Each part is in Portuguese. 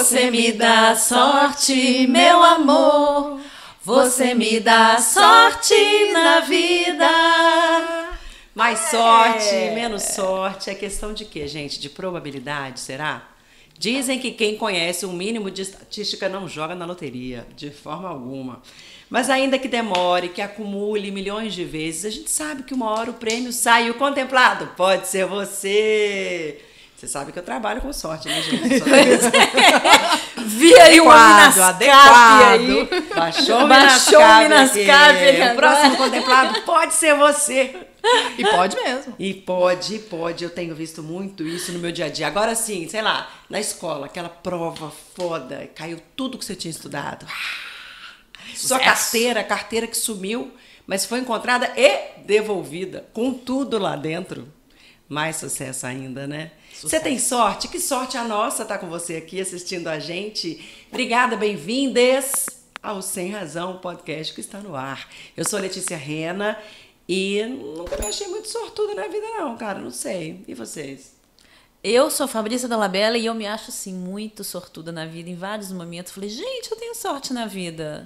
Você me dá sorte, meu amor. Você me dá sorte na vida. Mais sorte, menos sorte. É questão de quê, gente? De probabilidade, será? Dizem que quem conhece um mínimo de estatística não joga na loteria, de forma alguma. Mas ainda que demore, que acumule milhões de vezes, a gente sabe que uma hora o prêmio sai e o contemplado pode ser você. Você sabe que eu trabalho com sorte, né, gente? Vi aí o Minascarpe aí. Baixou o Minascarpe. O próximo contemplado pode ser você. E pode mesmo. E pode. Eu tenho visto muito isso no meu dia a dia. Agora sim, sei lá, na escola, aquela prova foda, caiu tudo que você tinha estudado. Sua carteira que sumiu, mas foi encontrada e devolvida, com tudo lá dentro. Mais sucesso ainda, né? Sucesso. Você tem sorte? Que sorte a nossa tá com você aqui assistindo a gente. Obrigada, bem-vindas ao Sem Razão, podcast que está no ar. Eu sou Letícia Rena e nunca me achei muito sortuda na vida não, cara, não sei. E vocês? Eu sou Fabrícia Dolabella e eu me acho, assim, muito sortuda na vida. Em vários momentos, falei, gente, eu tenho sorte na vida.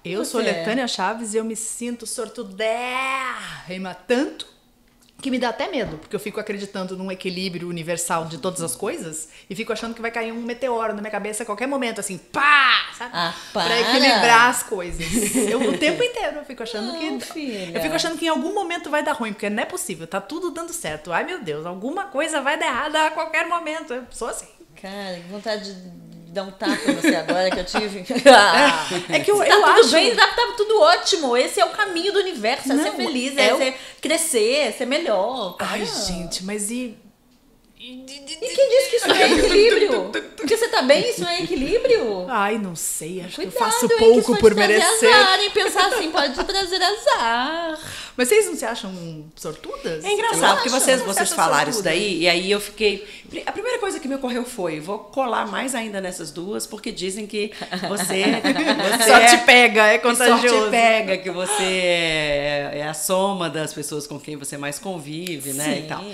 Eu sou Letânia Chaves e eu me sinto sortudérrima tanto que me dá até medo, porque eu fico acreditando num equilíbrio universal de todas as coisas e fico achando que vai cair um meteoro na minha cabeça a qualquer momento, assim, pá! Sabe? Pra equilibrar as coisas. O tempo inteiro eu fico achando filha. Eu fico achando que em algum momento vai dar ruim, porque não é possível, tá tudo dando certo. Ai, meu Deus, alguma coisa vai dar errada a qualquer momento. Eu sou assim. Cara, que vontade de dar um tapa em você agora que eu tive. É que eu tudo acho... bem, tá tudo ótimo. Esse é o caminho do universo, é ser feliz, é ser crescer, é ser melhor. Cara. Ai, gente, mas E quem disse que isso não é equilíbrio? Porque você tá bem, isso não é equilíbrio? Ai, não sei, acho Cuidado, que eu faço pouco por merecer. Azar, hein? Pensar assim pode te trazer azar. Mas vocês não se acham sortudas? É engraçado, porque vocês falaram isso sortuda. daí, e aí eu fiquei... A primeira coisa que me ocorreu foi, vou colar mais ainda nessas duas, porque dizem que você sorte pega, é contagioso. Sorte pega, que você é a soma das pessoas com quem você mais convive, né, e tal.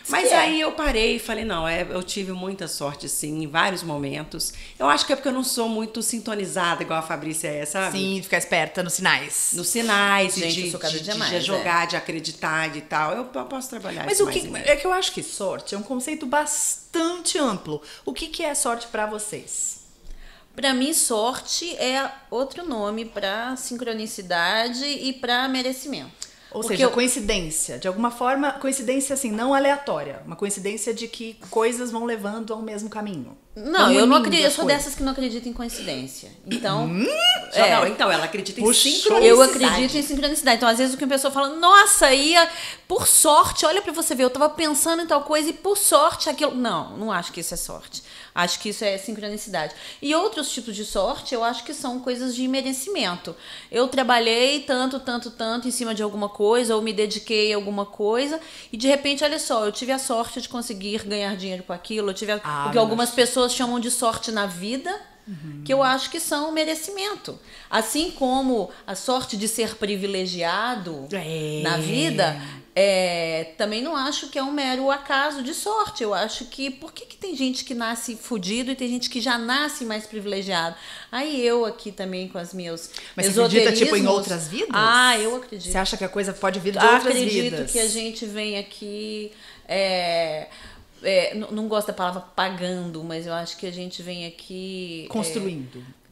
Mas aí eu parei e falei, não, eu tive muita sorte, sim, em vários momentos. Eu acho que é porque eu não sou muito sintonizada, igual a Fabrícia é, sabe? Sim, de ficar esperta nos sinais. Nos sinais, gente, eu sou cada dia mais, jogar, de acreditar e tal. Eu posso trabalhar Mas isso o que é que eu acho que sorte é um conceito bastante amplo. O que é sorte pra vocês? Pra mim, sorte é outro nome pra sincronicidade e pra merecimento. Ou seja, coincidência. De alguma forma, coincidência assim, não aleatória. Uma coincidência de que coisas vão levando ao mesmo caminho. Não, eu não acredito. Eu sou dessas que não acreditam em coincidência. Então. Então, ela acredita em sincronicidade. Eu acredito em sincronicidade. Então, às vezes, o que a pessoa fala, nossa, por sorte, olha pra você ver, eu tava pensando em tal coisa e por sorte aquilo. Não acho que isso é sorte. Acho que isso é sincronicidade. E outros tipos de sorte, eu acho que são coisas de merecimento. Eu trabalhei tanto em cima de alguma coisa, ou me dediquei a alguma coisa, e de repente, olha só, eu tive a sorte de conseguir ganhar dinheiro com aquilo, o que algumas pessoas chamam de sorte na vida, que eu acho que são merecimento. Assim como a sorte de ser privilegiado na vida, também não acho que é um mero acaso de sorte. Eu acho que... Por que tem gente que nasce fudido e tem gente que já nasce mais privilegiado? Aí eu aqui também com as meus Mas você acredita, tipo, em outras vidas? Eu acredito. Você acha que a coisa pode vir de outras vidas? Acredito que a gente vem aqui... não gosto da palavra pagando, mas eu acho que a gente vem aqui...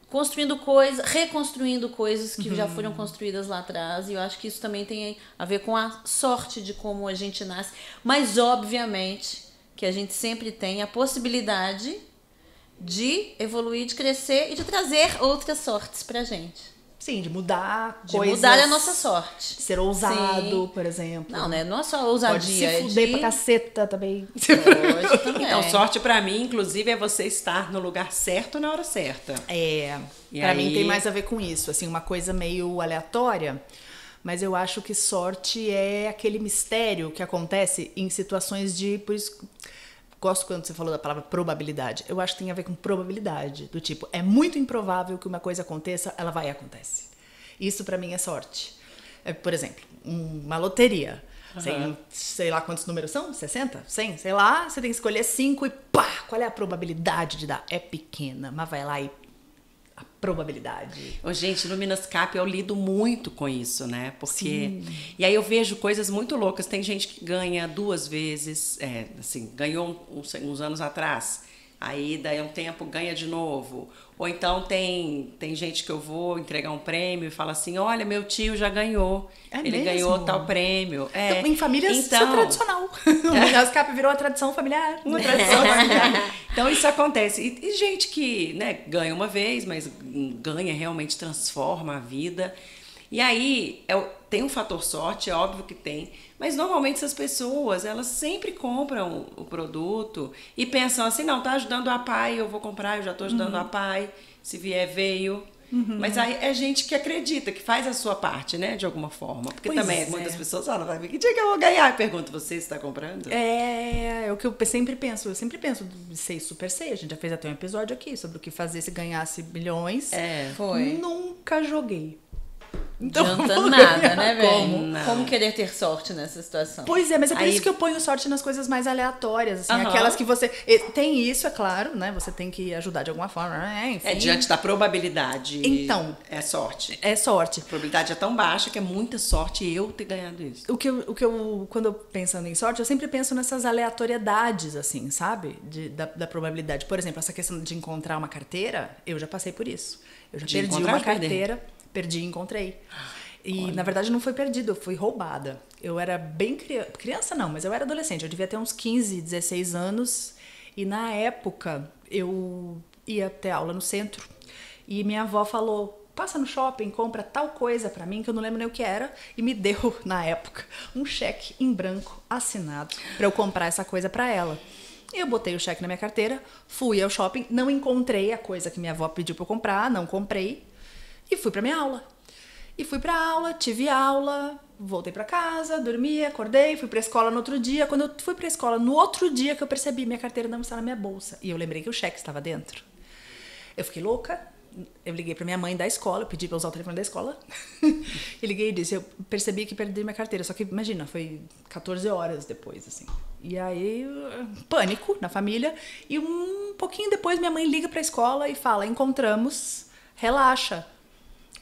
Construindo coisas, reconstruindo coisas que já foram construídas lá atrás. E eu acho que isso também tem a ver com a sorte de como a gente nasce. Mas, obviamente, que a gente sempre tem a possibilidade de evoluir, de crescer e de trazer outras sortes pra gente. Sim, de mudar de coisas. De mudar a nossa sorte. De ser ousado, por exemplo. Não é só ousadia. Pode se fuder pra caceta também. Pode também. Então, sorte pra mim, inclusive, é você estar no lugar certo na hora certa. Pra mim tem mais a ver com isso. Assim, uma coisa meio aleatória. Mas eu acho que sorte é aquele mistério que acontece em situações de... Por isso, gosto quando você falou da palavra probabilidade. Eu acho que tem a ver com probabilidade. Do tipo, é muito improvável que uma coisa aconteça, ela vai e acontece. Isso pra mim é sorte. Por exemplo, uma loteria. Sei lá quantos números são, 60, 100, sei lá, você tem que escolher 5 e pá, qual é a probabilidade de dar? É pequena, mas vai lá e a probabilidade. Ô, gente, no Minascap eu lido muito com isso, né? Porque... E aí eu vejo coisas muito loucas. Tem gente que ganha 2 vezes, assim, ganhou uns anos atrás. Aí, daí um tempo, ganha de novo. Ou então tem gente que eu vou entregar um prêmio e fala assim, olha, meu tio já ganhou. Ele ganhou tal prêmio. Então, em famílias isso é tradicional. O Minascap virou a tradição familiar. Uma tradição familiar. Então, isso acontece. E gente que, né, ganha uma vez, mas ganha, realmente transforma a vida. E aí, tem um fator sorte, é óbvio que tem, mas normalmente essas pessoas, elas sempre compram o produto e pensam assim, não, tá ajudando a pai, eu vou comprar, eu já tô ajudando a pai, se vier, veio. Mas aí é gente que acredita, que faz a sua parte, né, de alguma forma. Porque também muitas pessoas falam, vai ver que dia que eu vou ganhar? Eu pergunto, você está comprando? É o que eu sempre penso. Eu sempre penso de ser super sei. A gente já fez até um episódio aqui sobre o que fazer se ganhasse bilhões. Foi. Nunca joguei. Então, adianta nada, né, velho? Como querer ter sorte nessa situação? Pois é, mas é por isso que eu ponho sorte nas coisas mais aleatórias, assim, aquelas que você... Tem isso, é claro, né? Você tem que ajudar de alguma forma, enfim. Diante da probabilidade. Então. É sorte. É sorte. A probabilidade é tão baixa que é muita sorte eu ter ganhado isso. O que eu quando eu pensando em sorte, eu sempre penso nessas aleatoriedades, assim, sabe? Da probabilidade. Por exemplo, essa questão de encontrar uma carteira, eu já passei por isso. Eu já perdi uma carteira... Perdi e encontrei. E, na verdade, não foi perdido, eu fui roubada. Eu era bem criança, não, mas eu era adolescente. Eu devia ter uns 15, 16 anos. E, na época, eu ia ter aula no centro. E minha avó falou, passa no shopping, compra tal coisa pra mim, que eu não lembro nem o que era. E me deu, na época, um cheque em branco assinado pra eu comprar essa coisa pra ela. Eu botei o cheque na minha carteira, fui ao shopping, não encontrei a coisa que minha avó pediu pra eu comprar, não comprei. E fui pra minha aula. E fui pra aula, tive aula, voltei pra casa, dormi, acordei, fui pra escola no outro dia. Quando eu fui pra escola, no outro dia que eu percebi, minha carteira não estava na minha bolsa. E eu lembrei que o cheque estava dentro. Eu fiquei louca, eu liguei pra minha mãe da escola, eu pedi pra usar o telefone da escola. E liguei e disse, eu percebi que perdi minha carteira. Só que, imagina, foi 14 horas depois, assim. E aí, pânico na família. E um pouquinho depois, minha mãe liga pra escola e fala, encontramos, relaxa.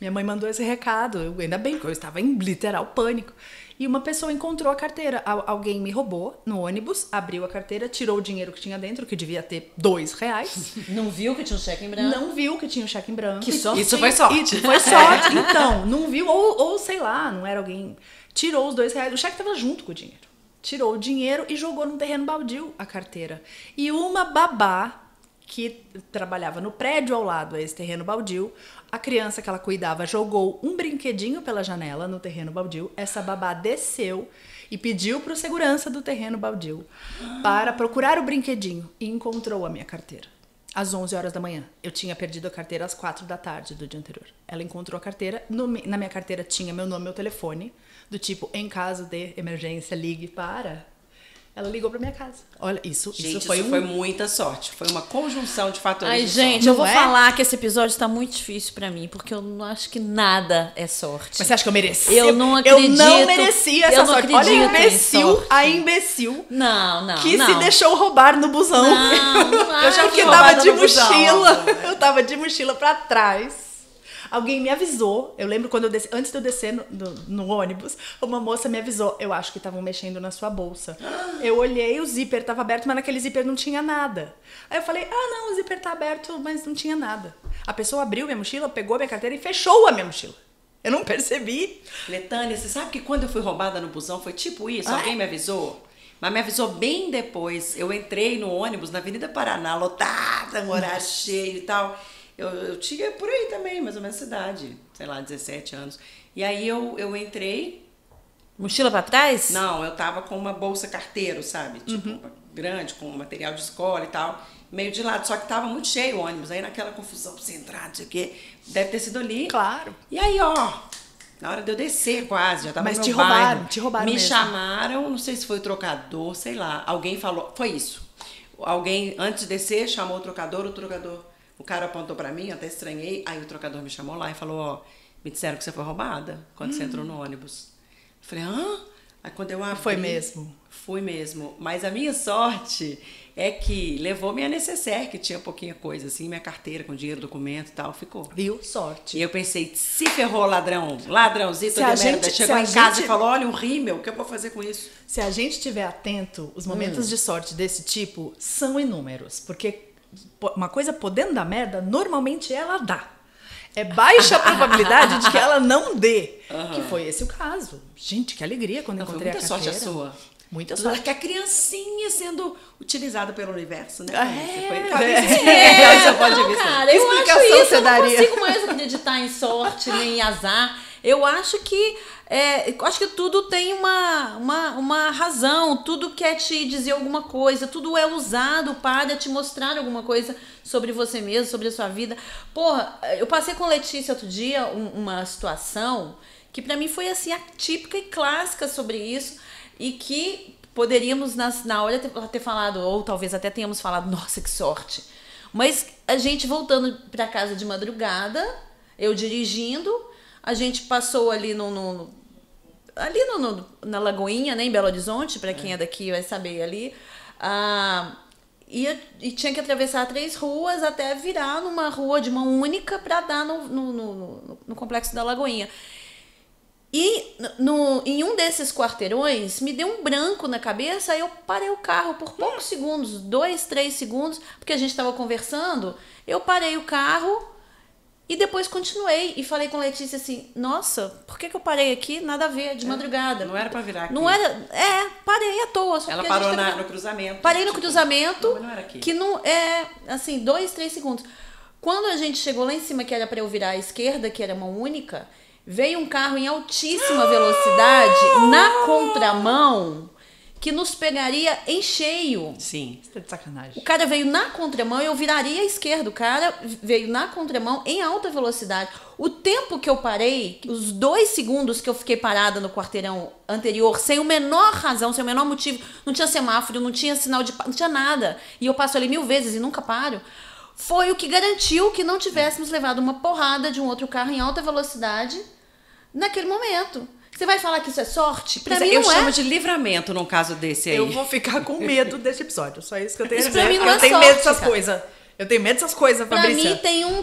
Minha mãe mandou esse recado, ainda bem que eu estava em literal pânico. E uma pessoa encontrou a carteira. Alguém me roubou no ônibus, abriu a carteira, tirou o dinheiro que tinha dentro, que devia ter R$2. Não viu que tinha um cheque em branco? Não viu que tinha um cheque em branco. Que sorte. Isso foi sorte. Foi sorte. Então, não viu, ou sei lá, não era alguém. Tirou os R$2. O cheque estava junto com o dinheiro. Tirou o dinheiro e jogou num terreno baldio a carteira. E uma babá que trabalhava no prédio ao lado a esse terreno baldio, a criança que ela cuidava jogou um brinquedinho pela janela no terreno baldio, essa babá desceu e pediu para o segurança do terreno baldio para procurar o brinquedinho e encontrou a minha carteira. Às 11 horas da manhã. Eu tinha perdido a carteira às 4 da tarde do dia anterior. Ela encontrou a carteira. Na minha carteira tinha meu nome e meu telefone, do tipo, em caso de emergência, ligue para... Ela ligou pra minha casa. Olha, isso foi muita sorte. Foi uma conjunção de fatores. Ai, de gente, sorte. eu vou falar que esse episódio tá muito difícil pra mim, porque eu não acho que nada é sorte. Mas você acha que eu mereci? Eu não acredito. Eu não merecia essa sorte. Olha a imbecil. Não. Que se deixou roubar no busão. Não eu já que tava de mochila. Eu tava de mochila pra trás. Alguém me avisou, eu lembro quando eu desci, antes de eu descer no ônibus, uma moça me avisou, eu acho que estavam mexendo na sua bolsa. Eu olhei, o zíper estava aberto, mas naquele zíper não tinha nada. Aí eu falei, não, o zíper tá aberto, mas não tinha nada. A pessoa abriu minha mochila, pegou minha carteira e fechou a minha mochila. Eu não percebi. Letânia, você sabe que quando eu fui roubada no busão foi tipo isso? Alguém me avisou? Mas me avisou bem depois. Eu entrei no ônibus na Avenida Paraná, lotada, um horário cheio e tal. Eu tinha por aí também, mais ou menos cidade, sei lá, 17 anos. E aí eu entrei. Mochila pra trás? Não, eu tava com uma bolsa carteiro, sabe? Tipo, grande, com material de escola e tal. Meio de lado, só que tava muito cheio o ônibus. Aí naquela confusão pra você entrar, não sei o quê. Deve ter sido ali. Claro. E aí, na hora de eu descer quase, já tava Mas no meu te roubaram Me mesmo. chamaram, não sei se foi o trocador, sei lá. Alguém falou, foi isso. Alguém, antes de descer, chamou o trocador. O cara apontou pra mim, eu até estranhei. Aí o trocador me chamou lá e falou, me disseram que você foi roubada quando você entrou no ônibus. Eu falei, Aí quando eu abri... Foi mesmo. Fui mesmo. Mas a minha sorte é que levou minha necessaire, que tinha pouquinha coisa, assim, minha carteira com dinheiro, documento e tal, ficou. Viu? Sorte. E eu pensei, se ferrou, ladrão, ladrãozito de a merda. gente- Chegou se em a casa gente- e falou, olha, um rímel, o que eu vou fazer com isso? Se a gente estiver atento, os momentos de sorte desse tipo são inúmeros. Porque uma coisa podendo dar merda, normalmente ela dá. É baixa a probabilidade de que ela não dê. Que foi esse o caso. Gente, que alegria quando Não, foi encontrei muita a sorte carteira. a sua. Muita sorte. Que a criancinha sendo utilizada pelo universo, né? É, Você pode ver. cara, Que eu acho explicação isso, você eu não daria? consigo mais acreditar em sorte, nem em azar. Eu acho que tudo tem uma razão, tudo quer te dizer alguma coisa, tudo é usado para te mostrar alguma coisa sobre você mesmo, sobre a sua vida. Porra, eu passei com Letícia outro dia uma situação que pra mim foi assim, atípica e clássica sobre isso, e que poderíamos na hora ter falado, ou talvez até tenhamos falado, nossa, que sorte. Mas a gente voltando pra casa de madrugada, eu dirigindo, a gente passou ali na Lagoinha, né, em Belo Horizonte, pra quem é daqui vai saber ali, e tinha que atravessar 3 ruas até virar numa rua de mão única pra dar no complexo da Lagoinha. E em um desses quarteirões, me deu um branco na cabeça, aí eu parei o carro por poucos segundos, 2, 3 segundos, porque a gente estava conversando, eu parei o carro e depois continuei e falei com a Letícia assim, nossa, por que eu parei aqui? Nada a ver, de madrugada. Não era pra virar aqui. Não era, parei à toa. Só Ela porque a parou gente tava- no cruzamento. Parei no tipo, cruzamento, mas não era aqui. que não é, assim, 2, 3 segundos. Quando a gente chegou lá em cima, que era pra eu virar à esquerda, que era mão única, veio um carro em altíssima velocidade, na contramão, que nos pegaria em cheio. Sim. Isso tá de sacanagem. O cara veio na contramão, eu viraria à esquerda. O cara veio na contramão em alta velocidade. O tempo que eu parei, os 2 segundos que eu fiquei parada no quarteirão anterior, sem o menor razão, sem o menor motivo, não tinha semáforo, não tinha sinal de... não tinha nada. E eu passo ali 1000 vezes e nunca paro. Foi o que garantiu que não tivéssemos levado uma porrada de um outro carro em alta velocidade naquele momento. Você vai falar que isso é sorte? Pra mim eu não chamo é. de livramento num caso desse aí. Eu vou ficar com medo desse episódio. Só isso que eu tenho a Isso dizer. pra mim não eu é tenho sorte, medo dessas cara. coisas. Eu tenho medo dessas coisas, Pra Fabrícia. mim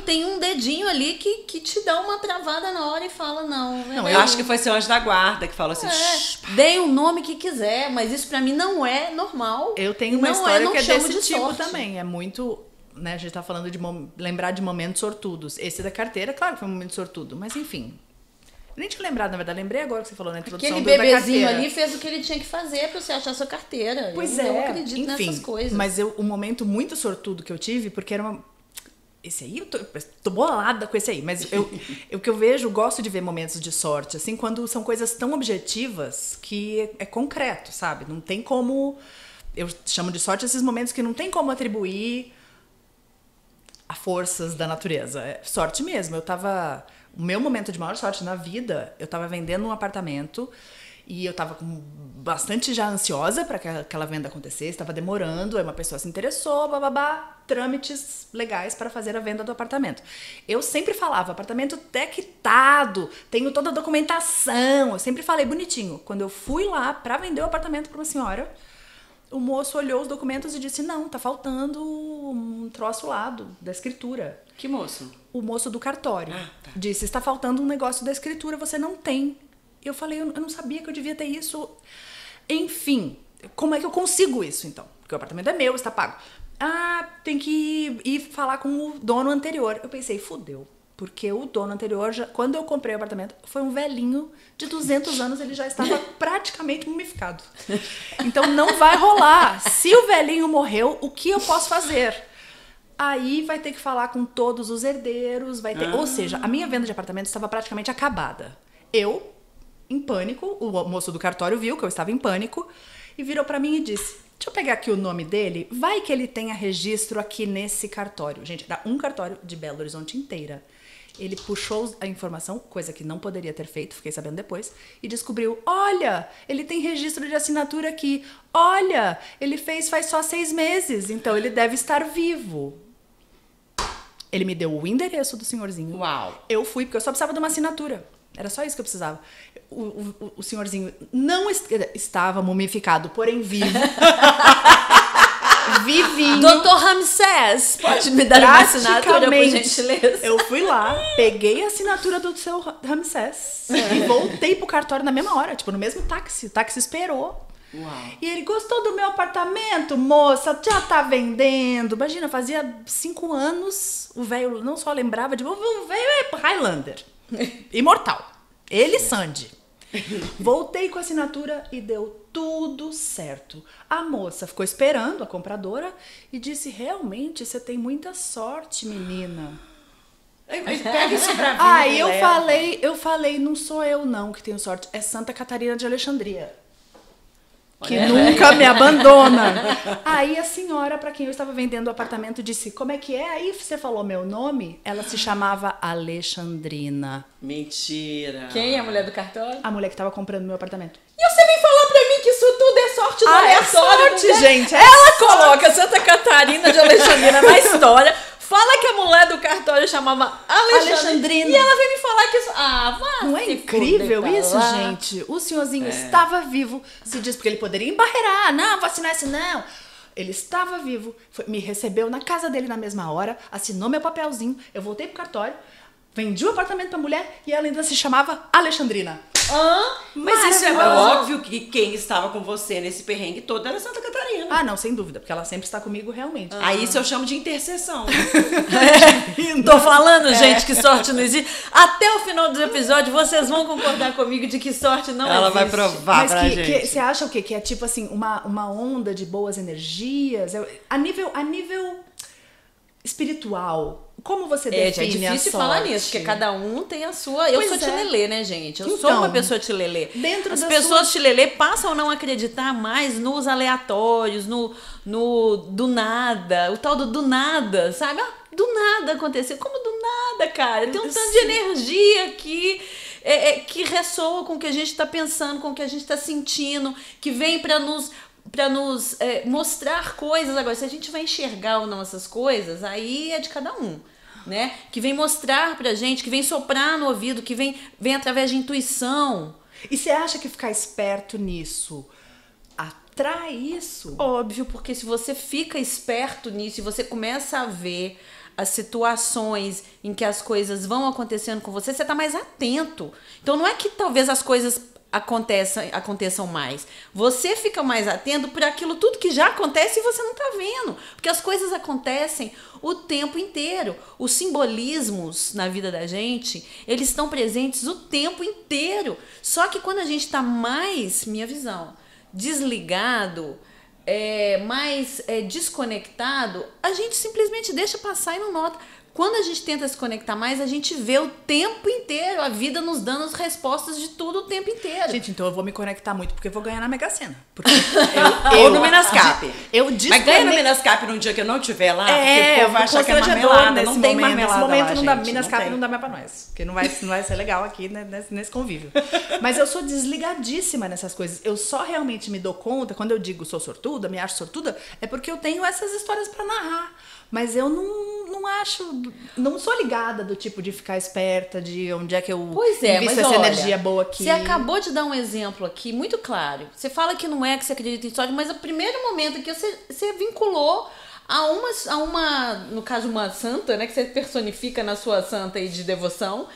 tem um dedinho ali que te dá uma travada na hora e fala, não. Eu acho que foi seu anjo da guarda que falou assim, "Shh, Dei o nome que quiser, mas isso pra mim não é normal. Eu tenho uma Não história não que é chamo desse de tipo sorte. também. É muito... Né, a gente tá falando de lembrar de momentos sortudos. Esse da carteira, claro que foi um momento sortudo. Mas enfim... Eu nem tinha lembrado, na verdade. Lembrei agora que você falou na introdução Aquele da bebezinho carteira. ali fez o que ele tinha que fazer pra você achar sua carteira. Pois eu é. acredito Enfim, nessas coisas. mas um momento muito sortudo que eu tive, porque era uma... Esse aí, eu tô bolada com esse aí. Mas o que eu vejo, eu gosto de ver momentos de sorte, assim, quando são coisas tão objetivas que é concreto, sabe? Não tem como... Eu chamo de sorte esses momentos que não tem como atribuir a forças da natureza. É sorte mesmo. O meu momento de maior sorte na vida, eu tava vendendo um apartamento e eu tava bastante já ansiosa para que aquela venda acontecesse, estava demorando, aí uma pessoa se interessou, bababá, trâmites legais para fazer a venda do apartamento. Eu sempre falava, apartamento até quitado, tenho toda a documentação, eu sempre falei bonitinho. Quando eu fui lá para vender o apartamento para uma senhora, o moço olhou os documentos e disse, não, tá faltando um troço lá da escritura. que moço? O moço do cartório Tá. disse, está faltando um negócio da escritura, você não tem. Eu falei, eu não sabia que eu devia ter isso. Enfim, como é que eu consigo isso, então? Porque o apartamento é meu, está pago. Tem que ir falar com o dono anterior. Eu pensei, fudeu. Porque o dono anterior, quando eu comprei o apartamento, foi um velhinho de 200 anos, ele já estava praticamente mumificado. Então não vai rolar. Se o velhinho morreu, o que eu posso fazer? Aí vai ter que falar com todos os herdeiros, ou seja, a minha venda de apartamento estava praticamente acabada. Eu, em pânico, o moço do cartório viu que eu estava em pânico e virou para mim e disse, deixa eu pegar aqui o nome dele, vai que ele tenha registro aqui nesse cartório. Gente, era um cartório de Belo Horizonte inteira. Ele puxou a informação, coisa que não poderia ter feito, fiquei sabendo depois, e descobriu, olha, ele tem registro de assinatura aqui, olha, ele faz só 6 meses, então ele deve estar vivo. Ele me deu o endereço do senhorzinho. Uau. Eu fui, porque eu só precisava de uma assinatura. Era só isso que eu precisava. O senhorzinho não estava mumificado, porém vivo. Vivinho. Doutor Ramsés, pode me dar uma assinatura, por gentileza? Eu fui lá, peguei a assinatura do seu Ramsés e voltei pro cartório na mesma hora, tipo, no mesmo táxi. O táxi esperou. Uau. E ele, gostou do meu apartamento, moça? Já tá vendendo. Imagina, fazia 5 anos, o velho não só lembrava de... O velho é Highlander. Imortal. Ele e Sandy. Voltei com a assinatura e deu tudo certo. A moça ficou esperando, a compradora, e disse, realmente, você tem muita sorte, menina. Pega esse bravinho. Aí eu falei, não sou eu não que tenho sorte, é Santa Catarina de Alexandria. Que nunca me abandona. Aí a senhora, para quem eu estava vendendo o apartamento, disse, como é que é? Aí você falou meu nome? Ela se chamava Alexandrina. Mentira. Quem é a mulher do cartório? A mulher que estava comprando meu apartamento. E você vem falar pra mim que isso tudo é sorte do aleatório. É sorte, gente. Ela coloca Santa Catarina de Alexandrina na história. Fala que a mulher do cartório chamava Alexandrina. E ela vem me falar que isso... vá. Não é incrível isso, gente? O senhorzinho estava vivo. Se diz porque ele poderia embarrear. Não, vacinar esse não. Ele estava vivo. Me recebeu na casa dele na mesma hora. Assinou meu papelzinho. Eu voltei pro cartório. Vendi o apartamento pra mulher. E ela ainda se chamava Alexandrina. Mas isso é óbvio que quem estava com você nesse perrengue todo era Santa Catarina. Ah, não, sem dúvida, porque ela sempre está comigo realmente. Aí isso eu chamo de intercessão. Tô falando, gente, que sorte não existe. Até o final do episódio, vocês vão concordar comigo de que sorte não existe. Ela vai provar Mas pra gente. Você acha o quê? Que é tipo assim, uma onda de boas energias? A nível espiritual, como você define a sorte? É difícil falar nisso, porque cada um tem a sua... Eu sou tilelê, né, gente? Eu sou uma pessoa tilelê. As pessoas tilelê passam a não acreditar mais nos aleatórios, no do nada, o tal do nada, sabe? Do nada aconteceu. Como do nada, cara? Tem um tanto de energia aqui que ressoa com o que a gente tá pensando, com o que a gente tá sentindo, que vem pra nos mostrar coisas. Agora, se a gente vai enxergar ou não essas coisas, aí é de cada um, né? Que vem mostrar pra gente, que vem soprar no ouvido, que vem através de intuição. E você acha que ficar esperto nisso atrai isso? Óbvio, porque se você fica esperto nisso e você começa a ver as situações em que as coisas vão acontecendo com você, você tá mais atento. Então não é que talvez as coisas aconteçam mais. Você fica mais atento por aquilo tudo que já acontece e você não tá vendo. Porque as coisas acontecem o tempo inteiro. Os simbolismos na vida da gente, eles estão presentes o tempo inteiro. Só que quando a gente tá mais, minha visão, desligado, mais desconectado, a gente simplesmente deixa passar e não nota. Quando a gente tenta se conectar mais, a gente vê o tempo inteiro a vida nos dando as respostas de tudo o tempo inteiro. Gente, então eu vou me conectar muito porque eu vou ganhar na Mega Sena. Ou no Menascap. Mas ganha no Menascap num dia que eu não estiver lá, porque o povo vai achar que é marmelada. Não tem marmelada nesse momento lá, não dá, gente. Menascap não dá mais pra nós. Porque não vai ser legal aqui, né, nesse convívio. Mas eu sou desligadíssima nessas coisas. Eu só realmente me dou conta, quando eu digo sou sortuda, me acho sortuda, é porque eu tenho essas histórias pra narrar. Mas eu não acho... Não sou ligada do tipo de ficar esperta, de onde é que eu invisto essa energia boa aqui. Você acabou de dar um exemplo aqui muito claro. Você fala que não é que você acredita em sorte, mas o primeiro momento que você vinculou a uma, no caso, uma santa, né? Que você personifica na sua santa aí de devoção,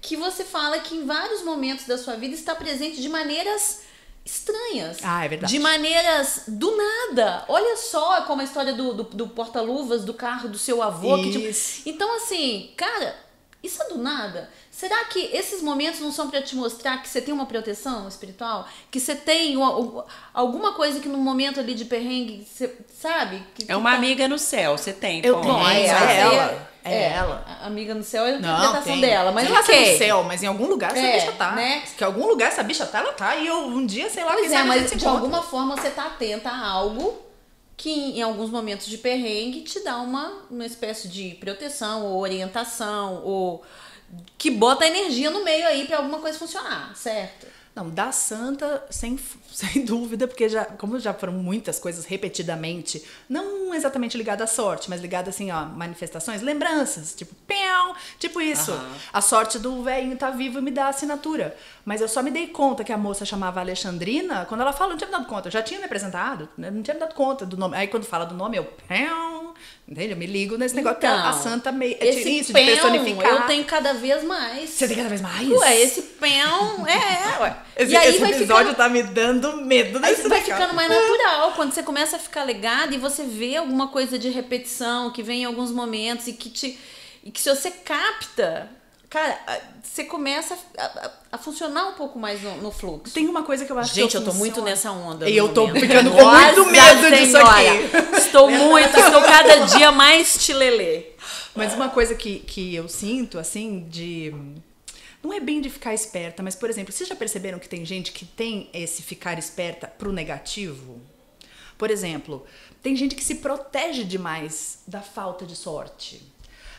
que você fala que em vários momentos da sua vida está presente de maneiras estranhas. É verdade. De maneiras do nada. Olha só como a história do porta-luvas do carro do seu avô. Isso. Então, assim, cara, isso é do nada. Será que esses momentos não são pra te mostrar que você tem uma proteção espiritual? Que você tem alguma coisa que no momento ali de perrengue, você sabe? É uma amiga no céu, você tem. Ela. A amiga no céu é a Não, interpretação dela. Mas não ok. no céu, mas em algum lugar essa bicha tá. Né? Que em algum lugar essa bicha tá, ela tá. E eu um dia, sei lá, Pois quem sabe a mas gente se de encontra. alguma forma você tá atenta a algo que em alguns momentos de perrengue te dá uma espécie de proteção ou orientação, ou que bota energia no meio aí pra alguma coisa funcionar, certo? Não, da santa, sem dúvida, porque como já foram muitas coisas repetidamente, não exatamente ligada à sorte, mas ligada assim, ó, manifestações, lembranças, tipo, piau, tipo isso. A sorte do velhinho tá vivo e me dá a assinatura. Mas eu só me dei conta que a moça chamava Alexandrina, quando ela fala, eu não tinha me dado conta, eu já tinha me apresentado, né? Não tinha me dado conta do nome. Aí quando fala do nome, eu, piau, entende? Eu me ligo nesse negócio, que a santa meio, é isso, de personificar. Eu tenho cada vez mais. Você tem cada vez mais? Ué, esse pão, ué. Esse episódio tá me dando medo desse Aí vai ficando mais natural, quando você começa a ficar ligado e você vê alguma coisa de repetição que vem em alguns momentos e que se você capta, cara, você começa a funcionar um pouco mais no fluxo. Tem uma coisa que eu acho que Gente, eu tô muito nessa onda. E eu tô ficando com muito medo disso aqui. Estou cada dia mais tilelê. Mas uma coisa que eu sinto, assim, não é bem de ficar esperta, mas, por exemplo, vocês já perceberam que tem gente que tem esse ficar esperta pro negativo? Por exemplo, tem gente que se protege demais da falta de sorte.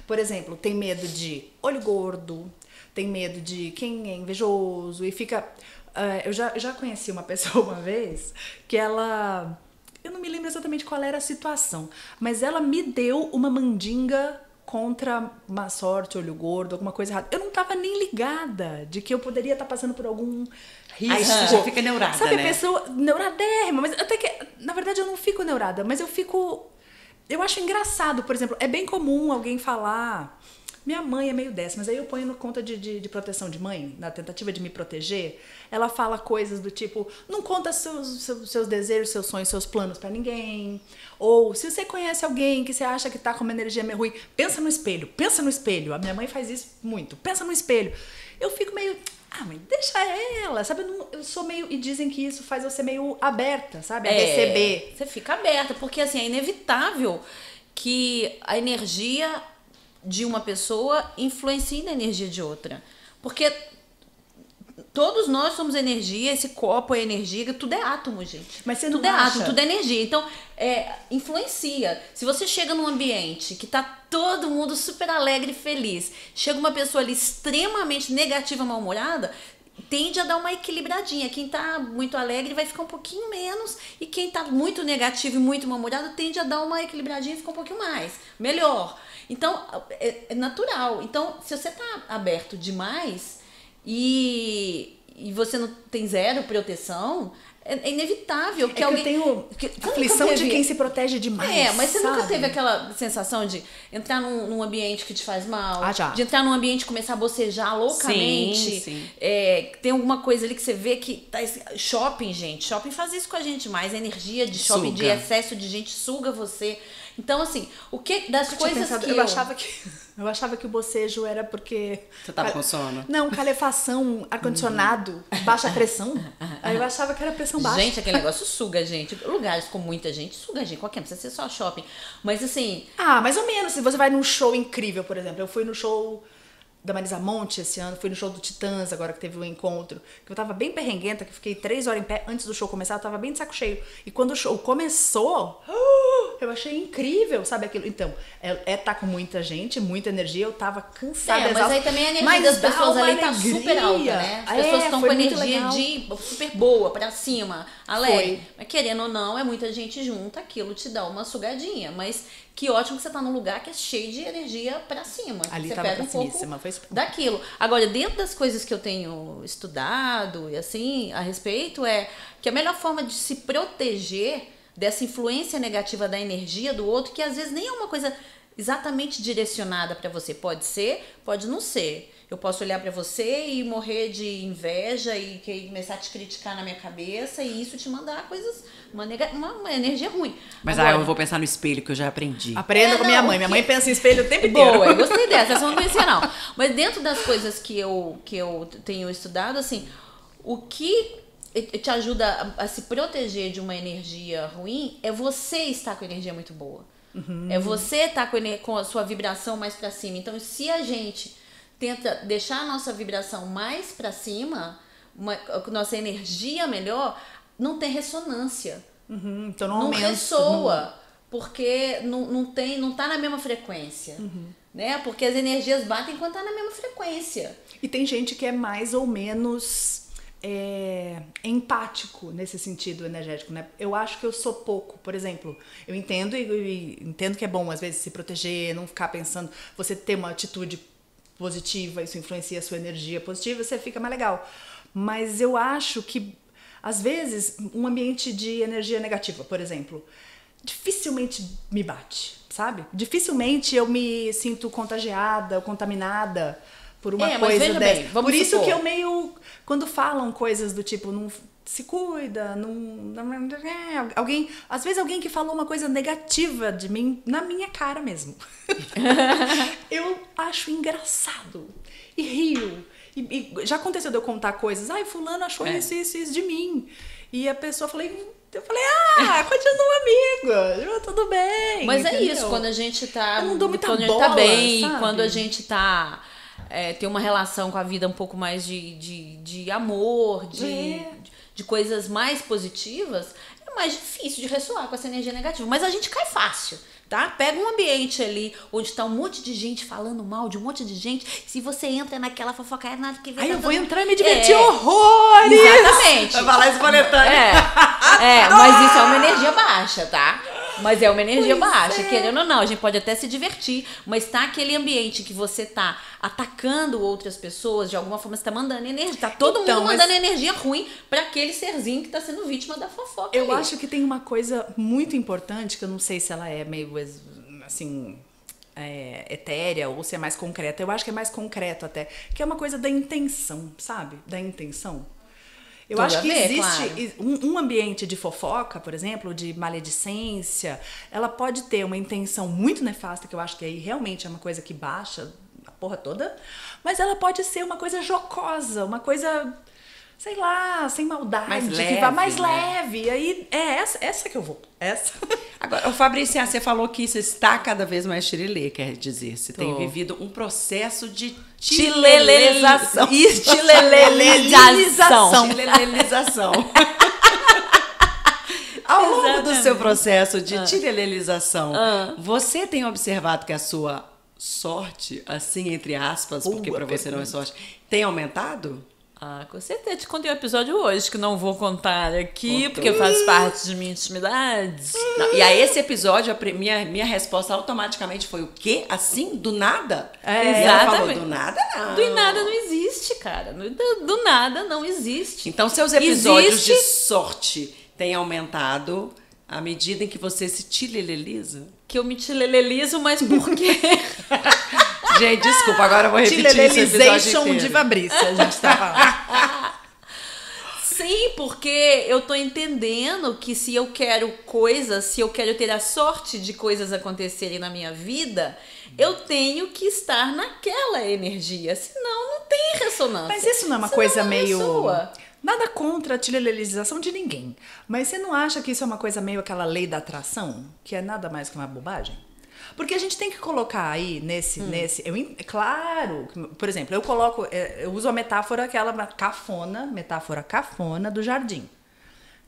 Por exemplo, tem medo de olho gordo, tem medo de quem é invejoso e fica... eu já conheci uma pessoa uma vez que ela... Eu não me lembro exatamente qual era a situação, mas ela me deu uma mandinga contra má sorte, olho gordo, alguma coisa errada. Eu não tava nem ligada de que eu poderia estar passando por algum risco. Aí você já fica neurada, sabe, né? a pessoa neuradérrima, mas até que, na verdade, eu não fico neurada, mas eu acho engraçado, por exemplo, é bem comum alguém falar, minha mãe é meio dessa, mas aí eu ponho no conta de proteção de mãe, na tentativa de me proteger, ela fala coisas do tipo, não conta seus desejos, seus sonhos, seus planos pra ninguém, ou se você conhece alguém que você acha que tá com uma energia meio ruim, pensa no espelho, a minha mãe faz isso muito, pensa no espelho. Eu fico meio, mas deixa ela, sabe, eu sou meio, e dizem que isso faz eu ser meio aberta, sabe, a receber. Você fica aberta, porque assim, é inevitável que a energia de uma pessoa influencie na energia de outra, porque todos nós somos energia, esse copo é energia, tudo é átomo, gente. Mas você tudo não é acha? átomo, tudo é energia. Então, influencia. Se você chega num ambiente que tá todo mundo super alegre e feliz, chega uma pessoa ali extremamente negativa, mal-humorada, tende a dar uma equilibradinha. Quem tá muito alegre vai ficar um pouquinho menos, e quem tá muito negativo e muito mal-humorado tende a dar uma equilibradinha e ficar um pouquinho mais. Melhor. Então, é natural. Então, se você tá aberto demais e você não tem zero proteção, é inevitável que alguém... Eu tenho aflição de quem se protege demais. Mas você sabe? nunca teve aquela sensação de entrar num ambiente que te faz mal? Já. De entrar num ambiente e começar a bocejar loucamente? Sim. Tem alguma coisa ali que você vê que... Shopping, gente. Shopping faz isso com a gente mais. A energia de shopping, de excesso de gente, suga você. Então, assim, o que das coisas que eu achava que o bocejo era porque... Você tava com sono? Não, calefação, ar-condicionado, baixa pressão. Aí eu achava que era pressão baixa. Gente, aquele negócio suga a gente. Lugares com muita gente, suga a gente. Qualquer, não precisa ser só shopping. Mas, assim... mais ou menos. Se você vai num show incrível, por exemplo. Eu fui no show da Marisa Monte esse ano, fui no show do Titãs agora que teve um encontro, que eu tava bem perrenguenta, que eu fiquei 3 horas em pé antes do show começar, eu tava bem de saco cheio. E quando o show começou, eu achei incrível, sabe aquilo? Então, tá com muita gente, muita energia, eu tava cansada, mas aí também a energia das pessoas ali tá super alta, né? As pessoas estão com energia de super boa, pra cima, alegre. Mas querendo ou não, é muita gente junta, aquilo te dá uma sugadinha, mas... Que ótimo que você tá num lugar que é cheio de energia pra cima. Ali você tava pega um pouco foi super... daquilo. Agora, dentro das coisas que eu tenho estudado e assim, a respeito, é que a melhor forma de se proteger dessa influência negativa da energia do outro, que às vezes nem é uma coisa exatamente direcionada pra você. Pode ser, pode não ser. Eu posso olhar pra você e morrer de inveja e começar a te criticar na minha cabeça e isso te mandar coisas, uma energia ruim. Mas agora, eu vou pensar no espelho que eu já aprendi. Aprenda com minha mãe. Minha mãe pensa em espelho o tempo inteiro. Boa, eu gostei dessa. Essa eu não conhecia, não. Mas dentro das coisas que eu tenho estudado, assim, o que te ajuda a se proteger de uma energia ruim é você estar com energia muito boa. Uhum. É você estar com a sua vibração mais pra cima. Então, se a gente tenta deixar a nossa vibração mais pra cima, nossa energia melhor, não tem ressonância. Uhum, então não ressoa, porque não tá na mesma frequência. Uhum. Né? Porque as energias batem quando tá na mesma frequência. E tem gente que é mais ou menos empático nesse sentido energético, né? Eu acho que eu sou pouco, por exemplo, eu entendo e entendo que é bom às vezes se proteger, não ficar pensando, você ter uma atitude positiva, isso influencia a sua energia positiva, você fica mais legal. Mas eu acho que às vezes um ambiente de energia negativa, por exemplo, dificilmente me bate, sabe? Dificilmente eu me sinto contagiada ou contaminada por uma coisa dessa. Bem, por isso que eu meio... Quando falam coisas do tipo, não se cuida, alguém... Às vezes alguém que falou uma coisa negativa de mim, na minha cara mesmo. Eu acho engraçado. E rio. E já aconteceu de eu contar coisas. Ai, fulano achou isso de mim. E a pessoa eu falei, continua amiga, tudo bem. Mas entendeu? É isso, quando a gente tá... Eu não dou muita quando bola, a gente tá bem, sabe? quando a gente tá... tem uma relação com a vida um pouco mais de amor, de coisas mais positivas, é mais difícil de ressoar com essa energia negativa. Mas a gente cai fácil, tá? Pega um ambiente ali onde tá um monte de gente falando mal de um monte de gente. Se você entra naquela fofoca, nada que vem. Aí eu vou entrar e me divertir horrores! Exatamente. Vai falar espontâneo. Mas isso é uma energia baixa, tá? Mas é uma energia baixa, querendo ou não, a gente pode até se divertir, mas tá aquele ambiente que você tá atacando outras pessoas, de alguma forma você tá mandando energia, tá todo mundo mandando energia ruim pra aquele serzinho que tá sendo vítima da fofoca. Eu acho que tem uma coisa muito importante, que eu não sei se ela é meio, assim, etérea ou se é mais concreta, eu acho que é mais concreto até, que é uma coisa da intenção, sabe? Da intenção. Eu acho que existe um ambiente de fofoca, por exemplo, de maledicência, ela pode ter uma intenção muito nefasta, que eu acho que aí realmente é uma coisa que baixa a porra toda, mas ela pode ser uma coisa jocosa, uma coisa, sei lá, sem maldade, mais leve, que vá mais leve. E aí essa que eu vou. Essa. Agora, Fabrícia, você falou que isso está cada vez mais tirilê, quer dizer, você tem vivido um processo de tilelelização. Tilelelização. Ao longo do seu processo de tilelelização, você tem observado que a sua sorte, assim, entre aspas, porque para você não é sorte, tem aumentado? Com certeza. Te contei um episódio hoje que não vou contar aqui, porque faz parte de minha intimidade. Não, e a esse episódio, minha resposta automaticamente foi o quê? Assim? Do nada? Exatamente. Ela falou, do nada não. Do nada não existe, cara. Do nada não existe. Então, seus episódios de sorte têm aumentado à medida em que você se tileleliza? Que eu me tilelelizo, mas por quê? Gente, desculpa, agora eu vou repetir esse episódio inteiro. De Fabrícia, a gente tá falando. Sim, porque eu tô entendendo que se eu quero se eu quero ter a sorte de coisas acontecerem na minha vida, eu tenho que estar naquela energia, senão não tem ressonância. Mas isso não é uma coisa meio... Nada contra a tilelelização de ninguém, mas você não acha que isso é uma coisa meio aquela lei da atração, que é nada mais que uma bobagem? Porque a gente tem que colocar aí claro, por exemplo, eu uso a metáfora, aquela metáfora cafona do jardim.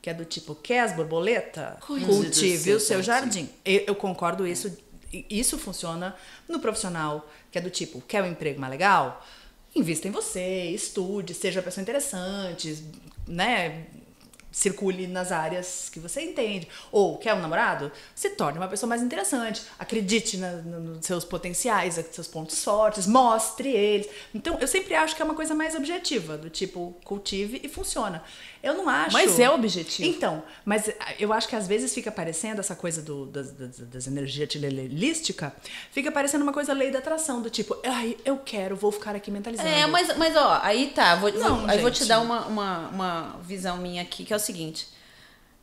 Que é do tipo, quer as borboletas? Cultive o seu jardim. Eu concordo isso funciona no profissional, que é do tipo, quer um emprego mais legal? Invista em você, estude, seja uma pessoa interessante, né? Circule nas áreas que você entende. Ou quer um namorado? Se torne uma pessoa mais interessante. Acredite nos seus potenciais, nos seus pontos fortes, mostre eles. Então, eu sempre acho que é uma coisa mais objetiva, do tipo, cultive e funciona. Eu não acho... Mas é objetivo. Então, mas eu acho que às vezes fica parecendo essa coisa das energias tilelística, fica parecendo uma coisa lei da atração, do tipo, eu vou ficar aqui mentalizando. Mas ó, aí tá, vou te dar uma visão minha aqui, que é o seguinte.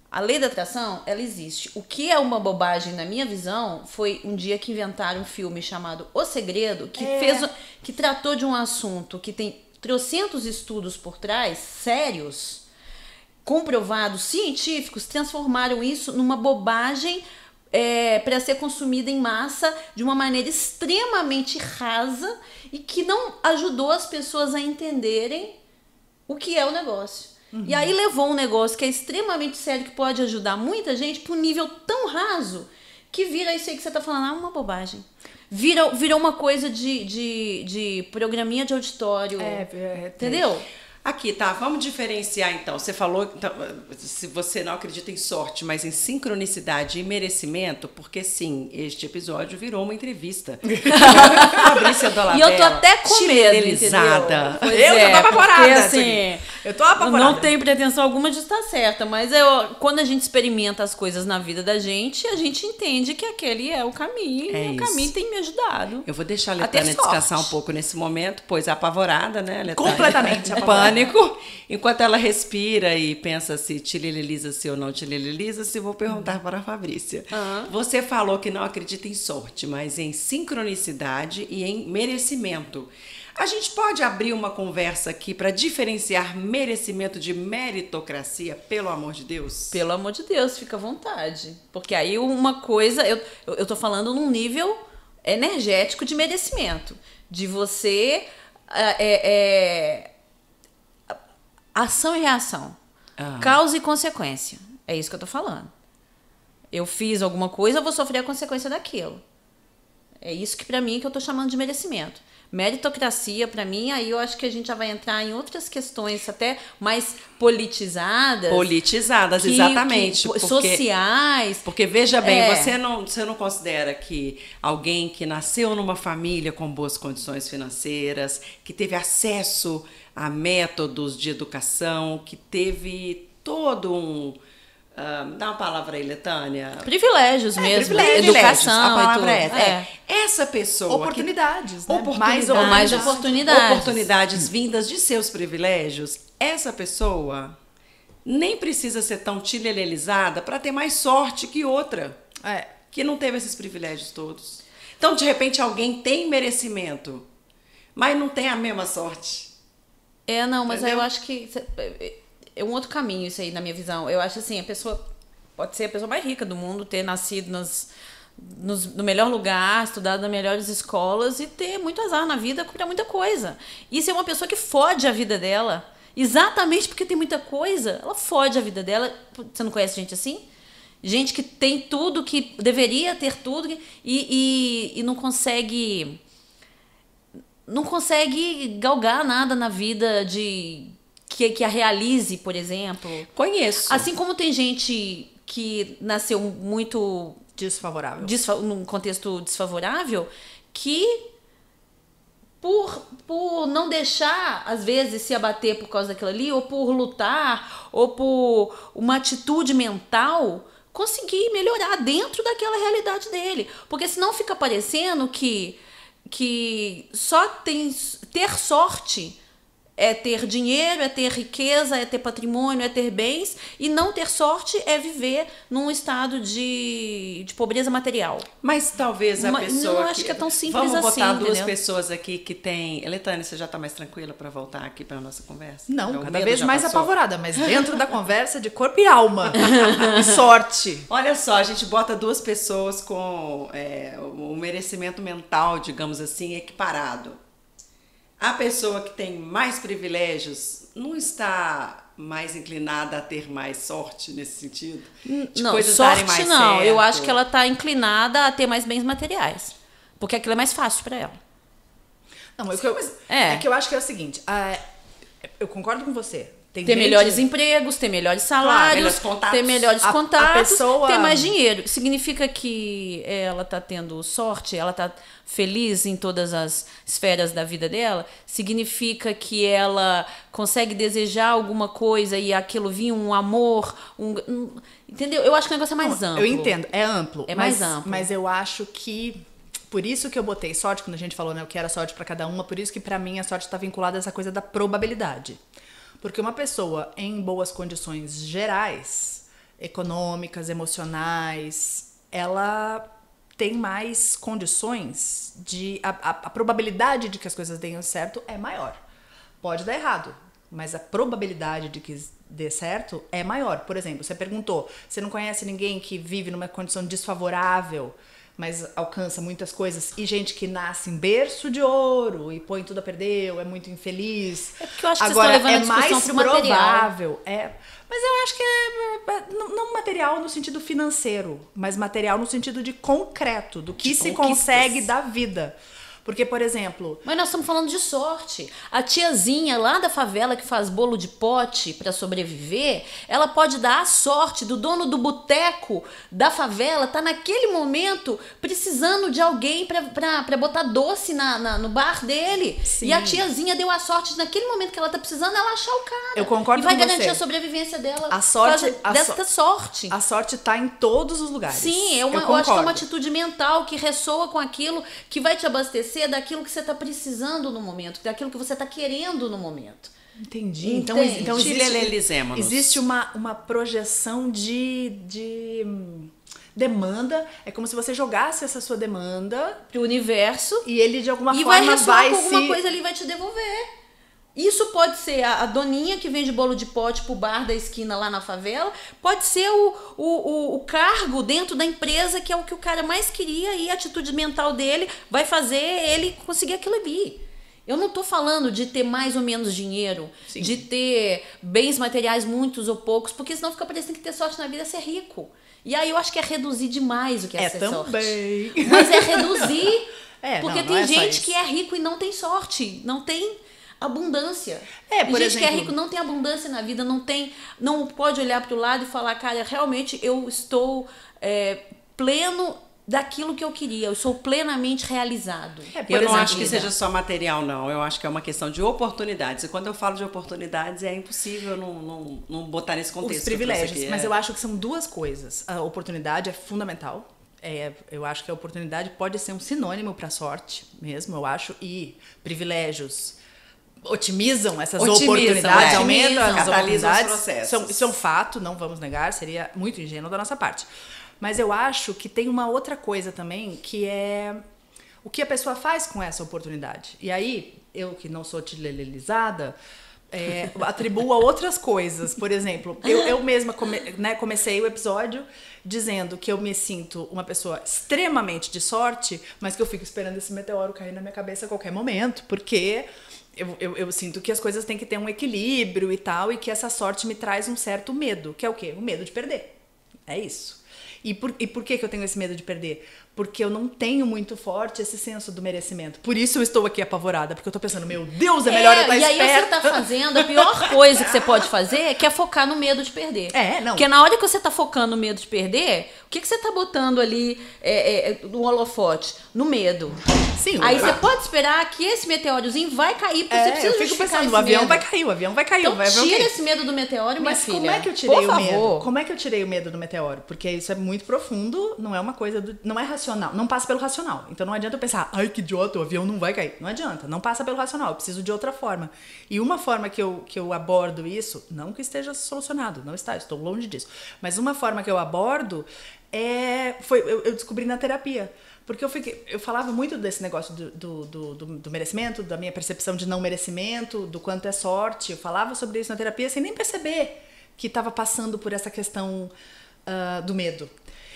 A lei da atração, ela existe. O que é uma bobagem na minha visão foi um dia que inventaram um filme chamado O Segredo, que tratou de um assunto que tem trocentos estudos por trás, sérios, comprovados, científicos, transformaram isso numa bobagem para ser consumida em massa de uma maneira extremamente rasa e que não ajudou as pessoas a entenderem o que é o negócio. E aí levou um negócio que é extremamente sério, que pode ajudar muita gente, para um nível tão raso que vira isso aí que você tá falando, uma bobagem. Virou uma coisa de programinha de auditório. Entendeu? Aqui, tá, vamos diferenciar então. Você falou, então, se você não acredita em sorte, mas em sincronicidade e merecimento, porque sim, este episódio virou uma entrevista. Fabrícia Dolabella. E eu tô até com medo, chilenizada. Eu tô apavorada. Porque, assim, eu tô apavorada. não tenho pretensão alguma de estar certa, mas quando a gente experimenta as coisas na vida da gente, a gente entende que aquele é o caminho. É e o isso. caminho tem me ajudado. Eu vou deixar a A ter Letânia sorte. descansar um pouco nesse momento, pois é apavorada, né, Letânia? Completamente apavorada. Pânico. Enquanto ela respira e pensa se tilililiza-se ou não tilililiza-se, vou perguntar para a Fabrícia. Você falou que não acredita em sorte, mas em sincronicidade e em merecimento. A gente pode abrir uma conversa aqui para diferenciar merecimento de meritocracia, pelo amor de Deus? Pelo amor de Deus, fica à vontade. Porque aí uma coisa, eu tô falando num nível energético de merecimento. De você... ação e reação. Causa e consequência. É isso que eu tô falando. Eu fiz alguma coisa, eu vou sofrer a consequência daquilo. É isso que pra mim que eu tô chamando de merecimento. Meritocracia, pra mim, aí eu acho que a gente já vai entrar em outras questões até mais politizadas. Politizadas, exatamente. Sociais. Porque, veja bem, você não considera que alguém que nasceu numa família com boas condições financeiras, que teve acesso a métodos de educação, que teve todo um... dá uma palavra aí, Letânia. Privilégios mesmo. Privilégios. Educação. A palavra e tudo. é essa pessoa... Oportunidades, né? Oportunidades. Mais oportunidades. Oportunidades vindas de seus privilégios. Essa pessoa nem precisa ser tão tilelelizada para ter mais sorte que outra. Que não teve esses privilégios todos. Então, de repente, alguém tem merecimento, mas não tem a mesma sorte. Não, mas aí Entendeu? eu acho que é um outro caminho isso aí, na minha visão. Eu acho assim, a pessoa pode ser a pessoa mais rica do mundo, ter nascido no melhor lugar, estudado nas melhores escolas e ter muito azar na vida para muita coisa. E ser uma pessoa que fode a vida dela, exatamente porque tem muita coisa, ela fode a vida dela. Você não conhece gente assim? Gente que tem tudo, que deveria ter tudo e não consegue galgar nada na vida que a realize, por exemplo. Conheço. Assim como tem gente que nasceu muito Desfavorável. num contexto desfavorável, que por não deixar, às vezes, se abater por causa daquilo ali, ou por lutar, ou por uma atitude mental, conseguir melhorar dentro daquela realidade dele. Porque senão fica parecendo que só ter sorte é ter dinheiro, é ter riqueza, é ter patrimônio, é ter bens, e não ter sorte é viver num estado de pobreza material. Mas talvez a pessoa... Não acho que é tão simples assim. Vamos botar duas entendeu? pessoas aqui que tem... Letânia, você já está mais tranquila para voltar aqui para nossa conversa? Não, O cada medo vez já mais passou? apavorada, mas dentro da conversa de corpo e alma. E sorte. Olha só, a gente bota duas pessoas com o merecimento mental, digamos assim, equiparado. A pessoa que tem mais privilégios não está mais inclinada a ter mais sorte nesse sentido? De Não, coisas darem sorte mais não. Eu certo? acho que ela está inclinada a ter mais bens materiais. Porque aquilo é mais fácil para ela. Não, É. é que eu acho que é o seguinte. Eu concordo com você. Tem Ter gente- melhores empregos, ter melhores salários, melhores contatos. ter melhores A contatos, pessoa- ter mais dinheiro. Significa que ela está tendo sorte, ela está feliz em todas as esferas da vida dela? Significa que ela consegue desejar alguma coisa e aquilo vir um amor? Entendeu? Eu acho que o negócio é mais amplo. Eu entendo, é amplo. É mas, mais amplo. Mas eu acho que... Por isso que eu botei sorte, quando a gente falou, né, o que era sorte pra cada uma, por isso que pra mim a sorte está vinculada a essa coisa da probabilidade. Porque uma pessoa em boas condições gerais, econômicas, emocionais, ela tem mais condições de... A probabilidade de que as coisas deem certo é maior. Pode dar errado, mas a probabilidade de que dê certo é maior. Por exemplo, você perguntou, você não conhece ninguém que vive numa condição desfavorável, mas alcança muitas coisas, e gente que nasce em berço de ouro e põe tudo a perder, ou é muito infeliz. É porque eu acho que Agora, vocês estão levando a é discussão mais pro material. provável. Mas eu acho que não material no sentido financeiro, mas material no sentido de concreto, do que De se conquistas. consegue da vida. Porque, por exemplo... Mas nós estamos falando de sorte. A tiazinha lá da favela que faz bolo de pote para sobreviver, ela pode dar a sorte do dono do boteco da favela tá naquele momento precisando de alguém para botar doce no bar dele. Sim. E a tiazinha deu a sorte de, naquele momento que ela tá precisando, ela achar o cara. Eu concordo com você. E vai com garantir você. a sobrevivência dela A sorte, por causa dessa sorte. A sorte tá em todos os lugares. Sim, eu acho que é uma atitude mental que ressoa com aquilo que vai te abastecer daquilo que você está precisando no momento, daquilo que você está querendo no momento. Entendi. Entende? Então existe uma projeção de demanda. É como se você jogasse essa sua demanda pro universo e ele de alguma forma vai ressoar com alguma se... coisa ali, vai te devolver. Isso pode ser a doninha que vende bolo de pote pro bar da esquina lá na favela, pode ser o cargo dentro da empresa, que é o que o cara mais queria, e a atitude mental dele vai fazer ele conseguir aquilo ali. Eu não tô falando de ter mais ou menos dinheiro, Sim. de ter bens materiais muitos ou poucos, porque senão fica parecendo que ter sorte na vida é ser rico. E aí eu acho que é reduzir demais o que é ser também. sorte. Mas é reduzir, porque não tem é gente que é rico e não tem sorte, não tem abundância. Por gente exemplo, que é rico não tem abundância na vida, não pode olhar para o lado e falar, cara, realmente eu estou pleno daquilo que eu queria, eu sou plenamente realizado. Eu não acho que seja só material, não. Eu acho que é uma questão de oportunidades. E quando eu falo de oportunidades, é impossível não botar nesse contexto. Os privilégios. Mas eu acho que são duas coisas. A oportunidade é fundamental. Eu acho que a oportunidade pode ser um sinônimo para sorte mesmo, eu acho. E privilégios otimizam essas oportunidades, aumentam as oportunidades. Isso é um fato, não vamos negar, seria muito ingênuo da nossa parte. Mas eu acho que tem uma outra coisa também, que é o que a pessoa faz com essa oportunidade. E aí, eu que não sou tilelelizada, atribuo a outras coisas. Por exemplo, eu mesma comecei o episódio dizendo que eu me sinto uma pessoa extremamente de sorte, mas que eu fico esperando esse meteoro cair na minha cabeça a qualquer momento, porque eu sinto que as coisas têm que ter um equilíbrio e tal, e que essa sorte me traz um certo medo, que é o quê? O medo de perder. É isso. E por que eu tenho esse medo de perder? Porque eu não tenho muito forte esse senso do merecimento. Por isso eu estou aqui apavorada, porque eu tô pensando, meu Deus, é melhor eu estar esperta. E aí você tá fazendo, a pior coisa que você pode fazer, que é focar no medo de perder. Não. Porque na hora que você tá focando no medo de perder, o que você tá botando ali no holofote? No medo. Sim. Aí você pode esperar que esse meteórozinho vai cair, porque você precisa eu fico pensando, o avião vai cair. Então tira esse medo do meteoro, minha filha. Mas como é que eu tirei o medo? Como é que eu tirei o medo do meteoro? Porque isso é muito profundo, não é uma coisa, não é racional, não passa pelo racional. Então não adianta eu pensar, ai que idiota, o avião não vai cair. Não adianta, não passa pelo racional, eu preciso de outra forma. E uma forma que eu abordo isso, não que esteja solucionado, não está, estou longe disso. Mas uma forma que eu abordo eu descobri na terapia. Porque eu falava muito desse negócio do merecimento, da minha percepção de não merecimento, do quanto é sorte. Eu falava sobre isso na terapia sem nem perceber que estava passando por essa questão do medo.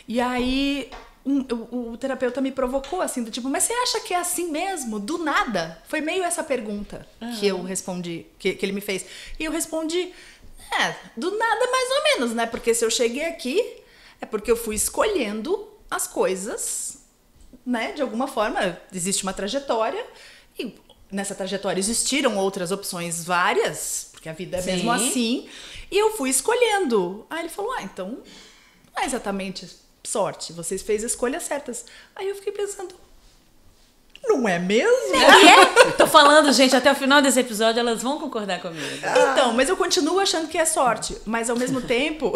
E aí o terapeuta me provocou assim, do tipo, mas você acha que é assim mesmo? Do nada? Foi meio essa pergunta que eu respondi, que ele me fez. E eu respondi, do nada mais ou menos, né? Porque se eu cheguei aqui, é porque eu fui escolhendo as coisas, né? De alguma forma, existe uma trajetória e nessa trajetória existiram outras opções várias, porque a vida é mesmo assim, e eu fui escolhendo. Aí ele falou, então não é exatamente sorte, vocês fez escolhas certas. Aí eu fiquei pensando, não é mesmo? Tô falando, gente, até o final desse episódio elas vão concordar comigo. Então, mas eu continuo achando que é sorte, mas ao mesmo tempo...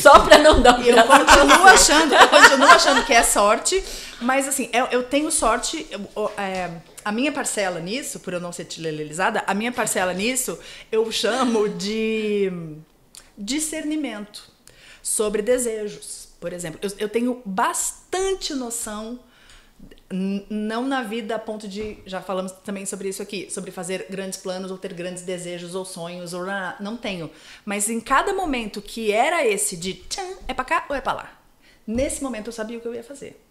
Só pra não dar eu continuo achando que é sorte, mas assim, eu tenho sorte... a minha parcela nisso, por eu não ser tilelelizada, a minha parcela nisso eu chamo de discernimento sobre desejos. Por exemplo, eu tenho bastante noção, não na vida a ponto de, já falamos também sobre isso aqui, sobre fazer grandes planos ou ter grandes desejos ou sonhos, ou não tenho. Mas em cada momento que era esse de tchan, é pra cá ou é pra lá? Nesse momento eu sabia o que eu ia fazer.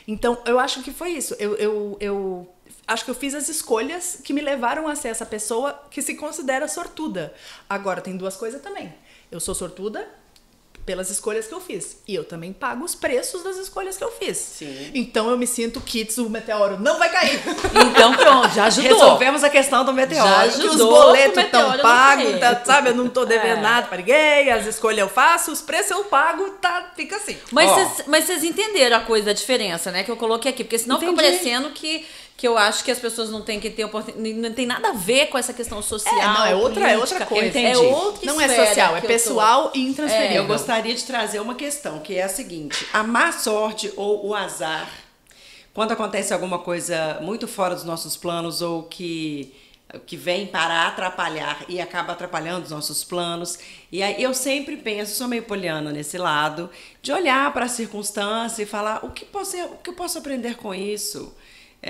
Então, eu acho que foi isso. Eu acho que eu fiz as escolhas que me levaram a ser essa pessoa que se considera sortuda. Agora, tem duas coisas também. Eu sou sortuda pelas escolhas que eu fiz. E eu também pago os preços das escolhas que eu fiz. Sim. Então eu me sinto kits, o meteoro não vai cair. Então pronto, já ajudou. Resolvemos a questão do meteoro. Já Que os ajudou boletos pro meteoro estão não pagos, cair. tá, sabe? Eu não tô devendo nada pra ninguém, as escolhas eu faço, os preços eu pago, tá, fica assim. Mas vocês entenderam a coisa da diferença, né? Que eu coloquei aqui. Porque senão fica parecendo que eu acho que as pessoas não têm que ter oportunidade. Não tem nada a ver com essa questão social. Não, é outra política. coisa. Entendi. É outra Não é esfera social, é que eu pessoal e intransferível. Eu gostaria de trazer uma questão, que é a seguinte: a má sorte ou o azar, quando acontece alguma coisa muito fora dos nossos planos ou que vem para atrapalhar e acaba atrapalhando os nossos planos. E aí eu sempre penso, sou meio poliana nesse lado, de olhar para a circunstância e falar o que eu posso aprender com isso?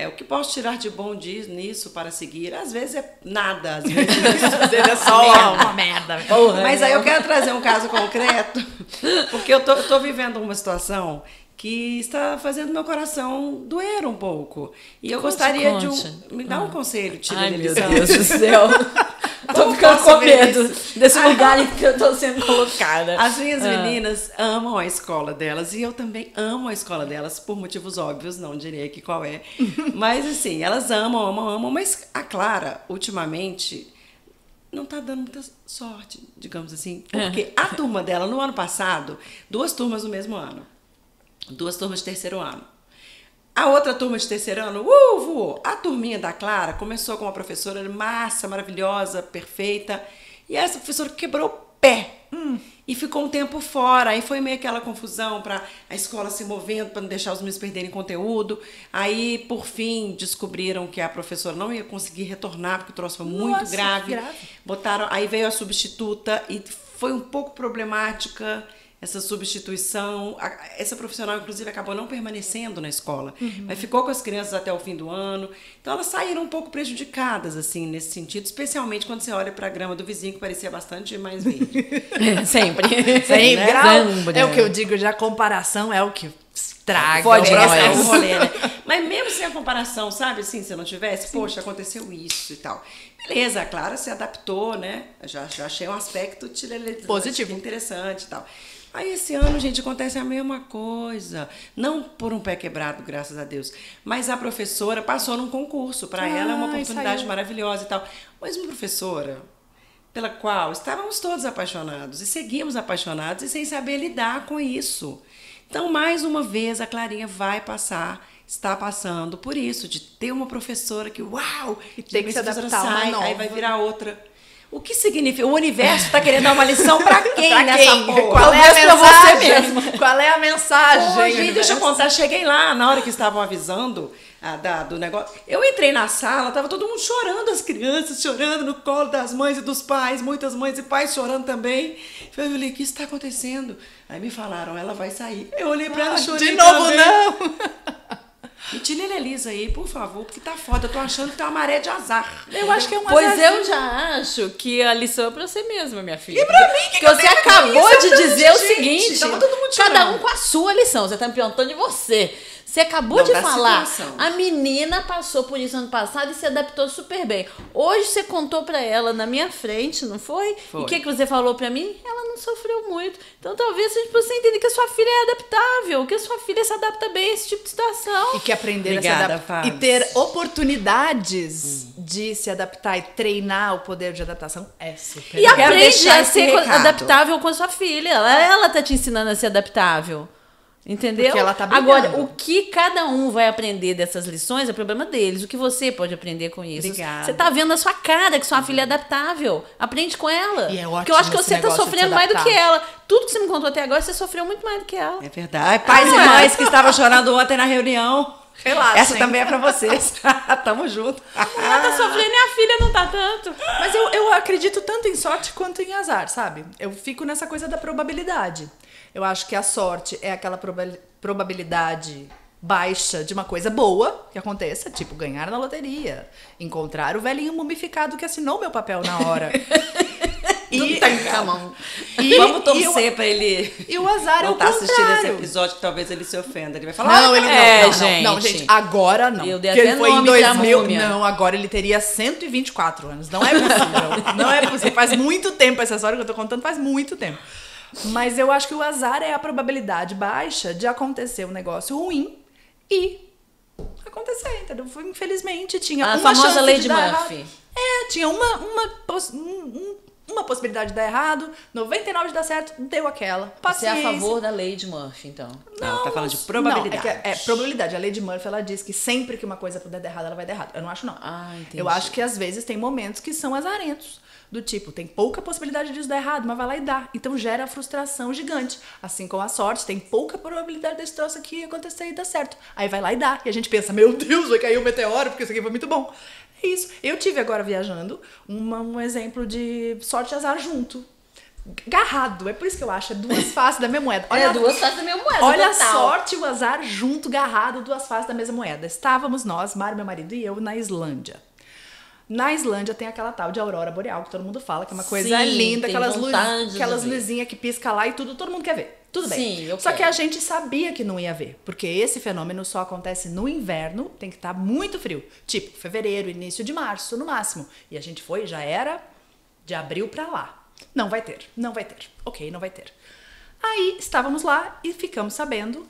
O que posso tirar de bom nisso para seguir? Às vezes é nada, às vezes é só uma merda. Porra, Mas aí eu quero trazer um caso concreto, porque eu tô vivendo uma situação que está fazendo meu coração doer um pouco. E eu gostaria de me dar um conselho, Tina. Ai, meu Deus do céu. Tô ficando com medo desse lugar em que eu tô sendo colocada. As minhas meninas amam a escola delas e eu também amo a escola delas por motivos óbvios, não direi aqui qual é. Mas assim, elas amam, mas a Clara, ultimamente, não tá dando muita sorte, digamos assim. Porque a turma dela, no ano passado, 2 turmas no mesmo ano. 2 turmas de terceiro ano. A outra turma de terceiro ano, voou. A turminha da Clara começou com uma professora massa, maravilhosa, perfeita. E essa professora quebrou o pé. E ficou um tempo fora. Aí foi meio aquela confusão para a escola se movendo, para não deixar os meninos perderem conteúdo. Aí, por fim, descobriram que a professora não ia conseguir retornar, porque o troço foi muito grave. Aí veio a substituta e foi um pouco problemática essa substituição. Essa profissional, inclusive, acabou não permanecendo na escola, mas ficou com as crianças até o fim do ano. Então, elas saíram um pouco prejudicadas, assim, nesse sentido, especialmente quando você olha para a grama do vizinho, que parecia bastante mais verde. Sempre. É o que eu digo, já a comparação é o que estraga. Pode ser um rolê, né? Mas mesmo sem a comparação, sabe, assim, se eu não tivesse, poxa, aconteceu isso e tal. Beleza, a Clara se adaptou, né? Já achei um aspecto positivo, interessante e tal. Aí esse ano, gente, acontece a mesma coisa. Não por um pé quebrado, graças a Deus. Mas a professora passou num concurso. Para ela é uma oportunidade maravilhosa e tal. Mas uma professora pela qual estávamos todos apaixonados. E seguimos apaixonados e sem saber lidar com isso. Então, mais uma vez, a Clarinha está passando por isso. De ter uma professora que, uau! E tem que se adaptar a uma nova. Aí vai virar outra. O que significa? O universo está querendo dar uma lição para quem nessa quem? porra? Qual é a mensagem? Qual é a mensagem? Pô, gente, deixa eu contar. Cheguei lá, na hora que estavam avisando do negócio. Eu entrei na sala, tava todo mundo chorando, as crianças chorando no colo das mães e dos pais, muitas mães e pais chorando também. Eu falei, o que está acontecendo? Aí me falaram, ela vai sair. Eu olhei para ela, chorei. De novo, também. não! Me Lisa aí, por favor, porque tá foda. Eu tô achando que tem uma maré de azar. Eu acho que é um Pois azarzinho. eu já acho que a lição é pra você mesma, minha filha. E pra mim, que você acabou de dizer o seguinte: tava todo mundo cada chorando. um com a sua lição. Você tá me perguntando de você. Você acabou de da falar, situação. a menina passou por isso ano passado e se adaptou super bem. Hoje você contou pra ela na minha frente, não foi? Foi. E o que você falou pra mim? Ela não sofreu muito. Então talvez você entenda que a sua filha é adaptável, que a sua filha se adapta bem a esse tipo de situação. E que aprender Obrigada, a se adaptar. Fábio. E ter oportunidades de se adaptar e treinar o poder de adaptação é super. E Eu quero aprende deixar a esse ser recado. adaptável com a sua filha. Ela tá te ensinando a ser adaptável. Entendeu? Porque ela tá brilhando. Agora, o que cada um vai aprender dessas lições é problema deles. O que você pode aprender com isso? Obrigada. Você tá vendo na sua cara que sua filha é adaptável. Aprende com ela. E é Porque eu acho que ótimo você esse tá negócio de sofrendo se mais do adaptar. que ela. Tudo que você me contou até agora, você sofreu muito mais do que ela. É verdade. Pais e mães que estavam chorando ontem na reunião. Relaxem. Essa também é pra vocês. Tamo junto. Ela tá sofrendo e a filha não tá tanto. Mas eu acredito tanto em sorte quanto em azar, sabe? Eu fico nessa coisa da probabilidade. Eu acho que a sorte é aquela probabilidade baixa de uma coisa boa que aconteça, tipo ganhar na loteria, encontrar o velhinho mumificado que assinou meu papel na hora. Tudo tá com a mão. Vamos torcer pra ele E o azar é o voltar a assistir esse contrário. episódio, que talvez ele se ofenda. Ele vai falar, Não, ele não, gente, agora não. Eu dei Porque até ele foi em nome pra 2000. múmia. Não, agora ele teria 124 anos. Não é possível. Não é possível. Faz muito tempo essa história que eu tô contando, faz muito tempo. Mas eu acho que o azar é a probabilidade baixa de acontecer um negócio ruim e acontecer, entendeu? Infelizmente tinha A uma famosa chance lei de de dar Murphy. errado. Tinha uma possibilidade de dar errado, 99 de dar certo, deu aquela. Você é Paciência. a favor da lei de Murphy, então. Não, tá falando de probabilidade. Não, é probabilidade. A lei de Murphy, ela diz que sempre que uma coisa puder dar errado, ela vai dar errado. Eu não acho, não. Entendi. Eu acho que às vezes tem momentos que são azarentos. Do tipo, tem pouca possibilidade disso dar errado, mas vai lá e dá. Então gera frustração gigante. Assim como a sorte, tem pouca probabilidade desse troço aqui acontecer e dar certo. Aí vai lá e dá. E a gente pensa, meu Deus, vai cair um meteoro, porque isso aqui foi muito bom. É isso. Eu tive agora viajando um exemplo de sorte e azar junto. Garrado. É por isso que eu acho, é duas faces da mesma moeda. Olha, duas faces da mesma moeda. Olha total. a sorte e o azar junto, garrado, duas faces da mesma moeda. Estávamos nós, Mário, meu marido e eu, na Islândia. Na Islândia tem aquela tal de aurora boreal, que todo mundo fala, que é uma coisa Sim, linda, tem aquelas vontade de ver. luzinhas que pisca lá e tudo, todo mundo quer ver. Tudo bem. Sim, eu Só quero. que a gente sabia que não ia ver, porque esse fenômeno só acontece no inverno, tem que estar muito frio. Tipo, fevereiro, início de março, no máximo. E a gente foi, já era de abril pra lá. Não vai ter, não vai ter. Ok, não vai ter. Aí estávamos lá e ficamos sabendo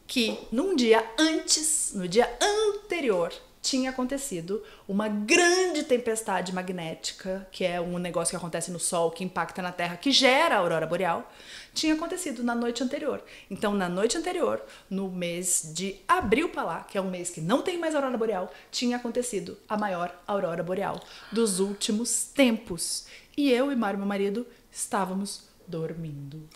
que num dia antes, no dia anterior, tinha acontecido uma grande tempestade magnética, que é um negócio que acontece no Sol, que impacta na Terra, que gera a aurora boreal, tinha acontecido na noite anterior. Então, na noite anterior, no mês de abril para lá, que é um mês que não tem mais aurora boreal, tinha acontecido a maior aurora boreal dos últimos tempos. E eu e Mário, meu marido, estávamos dormindo.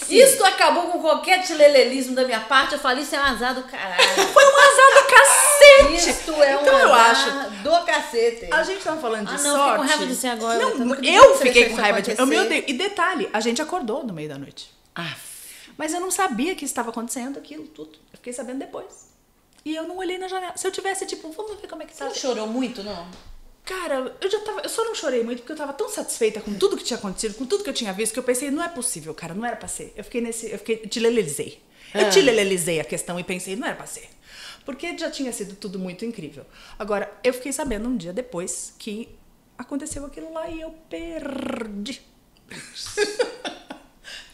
Isso acabou com qualquer tilelelismo da minha parte. Eu falei, isso é um azar do caralho. Foi um azar do cacete! Isso é um Então eu azar acho. do cacete. A gente tava falando de não, sorte. fiquei com raiva de você agora. Não, Eu não acredito eu que você fiquei fez com isso raiva de eu me acontecer. odeio. E detalhe, a gente acordou no meio da noite. Aff. Mas eu não sabia que estava acontecendo aquilo tudo. Eu fiquei sabendo depois. E eu não olhei na janela. Se eu tivesse, tipo, vamos ver como é que Você tá. não chorou muito, não? Cara, eu só não chorei muito porque eu tava tão satisfeita com tudo que tinha acontecido, com tudo que eu tinha visto, que eu pensei, não é possível, cara, não era pra ser. Eu tilelelizei. Eu tilelelizei a questão e pensei, não era pra ser. Porque já tinha sido tudo muito incrível. Agora, eu fiquei sabendo um dia depois que aconteceu aquilo lá e eu perdi.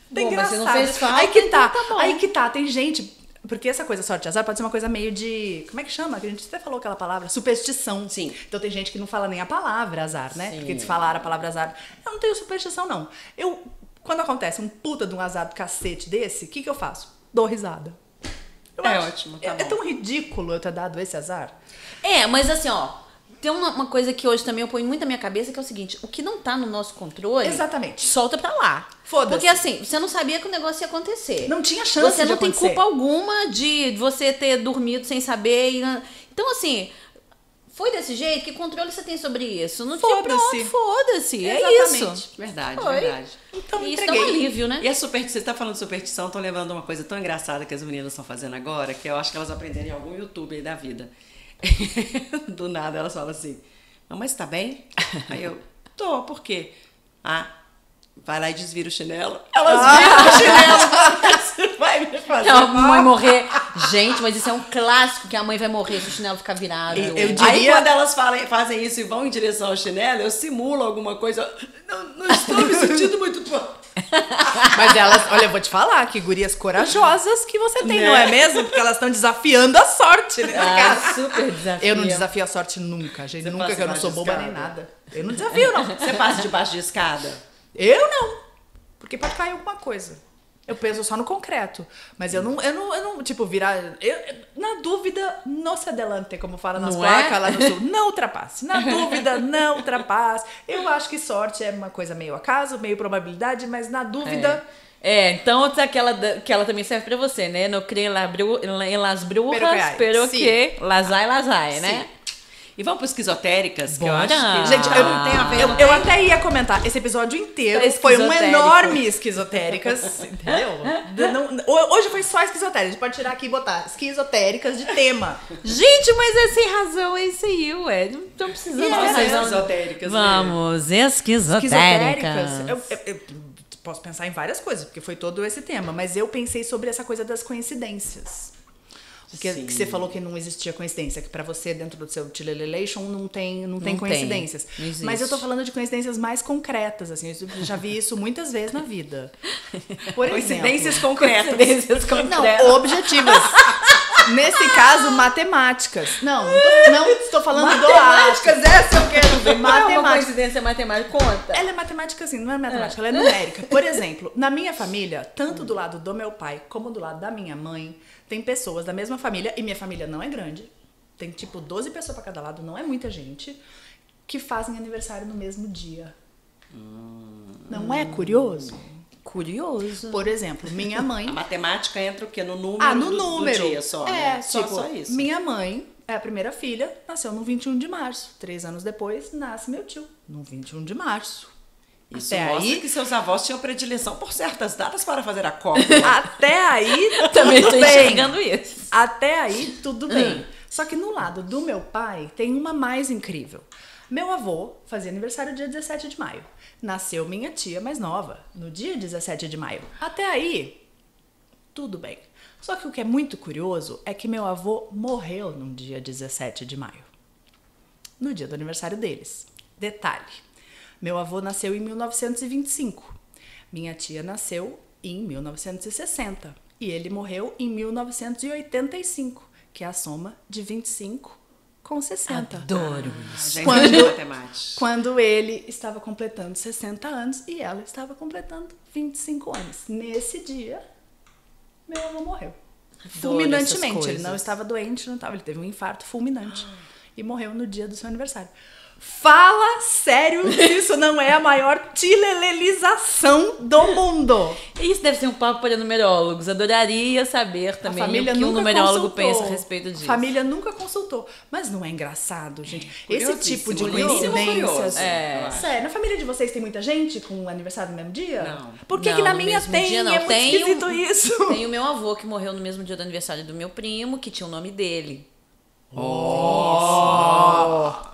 Bom, mas você não Engraçado. fez falta, Aí que então tá, tá bom. aí que tá, tem gente. Porque essa coisa sorte e azar pode ser uma coisa meio de... Como é que chama? Que a gente até falou aquela palavra. Superstição. Sim. Então tem gente que não fala nem a palavra azar, né? Sim. Porque se falar a palavra azar... Eu não tenho superstição, não. Quando acontece um puta de um azar do cacete desse, o que eu faço? Dou risada. É ótimo, tá é bom. tão ridículo eu ter dado esse azar. É, mas assim, ó... Tem uma coisa que hoje também eu ponho muito na minha cabeça, que é o seguinte. O que não tá no nosso controle... Exatamente. Solta pra lá. Foda-se. Porque assim, você não sabia que o negócio ia acontecer. Não tinha chance Você de não tem acontecer. culpa alguma de você ter dormido sem saber. Então, assim... Foi desse jeito? Que controle você tem sobre isso? Não tinha Foda-se. pronto, foda-se. É Exatamente. isso. Verdade, Foi. verdade. Então E isso entreguei. dá um alívio, né? E a você tá falando de superstição, tô lembrando uma coisa tão engraçada que as meninas estão fazendo agora, que eu acho que elas aprenderam em algum YouTube aí da vida. Do nada elas falam assim, mamãe, você tá bem? Aí eu, tô, por quê? Ah, vai lá e desvira o chinelo. Elas viram o chinelo. Você vai me fazer Então, a mal. mãe morrer. Gente, mas isso é um clássico que a mãe vai morrer se o chinelo ficar virado. Eu diria- Aí quando elas fazem isso e vão em direção ao chinelo, eu simulo alguma coisa. Não estou me sentindo muito bom. Mas elas, olha, eu vou te falar que gurias corajosas que você tem, Né? não é mesmo? Porque elas estão desafiando a sorte, né? Ah, super desafio. Eu não desafio a sorte nunca, gente. Você Nunca, passa que eu não sou embaixo boba de nem escada? nada. Eu não desafio, não. Você passa debaixo de escada? Eu não. Porque pode cair alguma coisa. Eu penso só no concreto. Mas eu não tipo, virar... na dúvida, não se adelante, como fala nas Não placas é? lá no sul. Não ultrapasse. Na dúvida, não ultrapasse. Eu acho que sorte é uma coisa meio acaso, meio probabilidade, mas na dúvida... Então aquela também serve pra você, né? No creio em las brujas, Pero que hay. pero Sim. que las hay, né? E vamos para esquizotéricas, que eu Bora. acho que... Gente, eu não tem a ver, eu até ia comentar. Esse episódio inteiro Tá foi um esquizotérico. enorme esquizotéricas, entendeu? Hoje foi só esquizotérica. A gente pode tirar aqui e botar esquizotéricas de tema. Gente, mas é sem razão, é isso aí, ué. Não precisamos E de é, razão. esquizotéricas, né? Vamos, Esquizotéricas. esquizotéricas. Eu posso pensar em várias coisas, porque foi todo esse tema. Mas eu pensei sobre essa coisa das coincidências. Que você falou que não existia coincidência, que pra você, dentro do seu Tilelelation, não tem coincidências. Não existe. Mas eu tô falando de coincidências mais concretas, assim. Eu já vi isso muitas vezes na vida. Por Coincidências exemplo, concretas. Coincidências concretas. não, objetivas. Nesse caso, matemáticas. Não estou falando do ato. Essa eu quero ver. Qual é uma Matemática. coincidência matemática? Conta. Ela é matemática, assim, não é matemática, ela é numérica. Por exemplo, na minha família, tanto do lado do meu pai como do lado da minha mãe, tem pessoas da mesma família, e minha família não é grande, tem tipo 12 pessoas pra cada lado, não é muita gente, que fazem aniversário no mesmo dia. Não é curioso? Curioso. Por exemplo, minha mãe... A matemática entra o quê? No número, no número. do dia só, É, né? só isso. Minha mãe é a primeira filha, nasceu no 21 de março. 3 anos depois, nasce meu tio, no 21 de março. Isso Até mostra aí- que seus avós tinham predileção por certas datas para fazer a cópia. Até aí, Também tudo tô bem. enxergando isso. Até aí, tudo bem. Só que no lado do meu pai, tem uma mais incrível. Meu avô fazia aniversário dia 17 de maio. Nasceu minha tia mais nova, no dia 17 de maio. Até aí, tudo bem. Só que o que é muito curioso é que meu avô morreu no dia 17 de maio. No dia do aniversário deles. Detalhe, meu avô nasceu em 1925. Minha tia nasceu em 1960. E ele morreu em 1985, que é a soma de 25 com 60. Adoro A isso. gente Quando- de matemática. Quando ele estava completando 60 anos e ela estava completando 25 anos. Nesse dia, meu avô morreu. essas Fulminantemente. Ele coisas. não estava doente, não estava. Ele teve um infarto fulminante. E morreu no dia do seu aniversário. Fala sério se isso não é a maior tilelelização do mundo. Isso deve ser um papo para numerólogos. Adoraria saber também A família o que um nunca numerólogo consultou. pensa a respeito disso. A família nunca consultou. Mas não é engraçado, gente? Esse Curiosíssimo, tipo de curiosíssimo, coincidências. curioso, eu acho. Sério, na família de vocês tem muita gente com aniversário no mesmo dia? Não. Por que, Não, que na no minha mesmo tem? dia não. É muito Tem esquisito isso. Tem o meu avô que morreu no mesmo dia do aniversário do meu primo, que tinha o nome dele.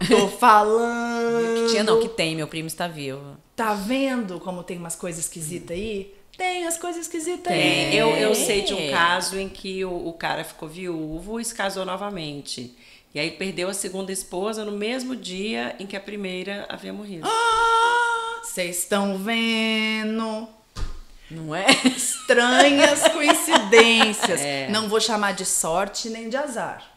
Tô falando. Que tinha, não, que tem, meu primo está vivo. Tá vendo como tem umas coisas esquisitas aí? Tem as coisas esquisitas Tem. aí. Eu sei de um caso em que o cara ficou viúvo e se casou novamente. E aí perdeu a segunda esposa no mesmo dia em que a primeira havia morrido. Vocês estão vendo? Não é? Estranhas coincidências. É. Não vou chamar de sorte nem de azar.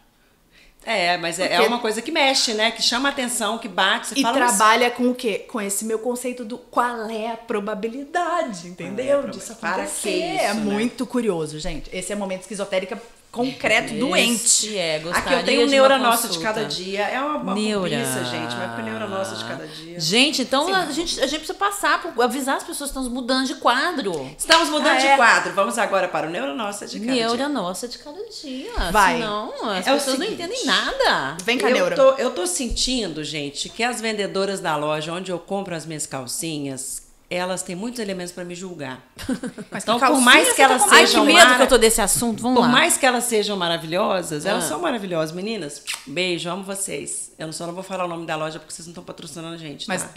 É, mas é Porque- uma coisa que mexe, né? Que chama a atenção, que bate. Você E fala, mas- trabalha com o quê? Com esse meu conceito do qual é a probabilidade, entendeu? Qual é a Disso Para acontecer. que isso, É né? muito curioso, gente. Esse é o momento esquizotérica concreto, doente. Esse é, Aqui gostaria eu tenho um de neura uma nossa de consulta. cada dia. É uma Neura. preguiça, gente. Mas foi neura nossa de cada dia. Gente, então a gente precisa passar, avisar as pessoas que estamos mudando de quadro. Estamos mudando Ah, de é? quadro. Vamos agora para o neura nossa de cada Neura dia. nossa de cada dia. Vai. Senão as É o pessoas não seguinte. entendem nada. Vem cá, Neura. Eu tô sentindo, gente, que as vendedoras da loja onde eu compro as minhas calcinhas, elas têm muitos elementos para me julgar. Mas Então, que por calcinha mais você que elas tá comprando? Ai, que sejam medo que eu tô desse assunto. Vamos Por lá. mais que elas sejam maravilhosas, elas Ah. são maravilhosas. Meninas, beijo, amo vocês. Eu não vou falar o nome da loja porque vocês não estão patrocinando a gente, Mas tá?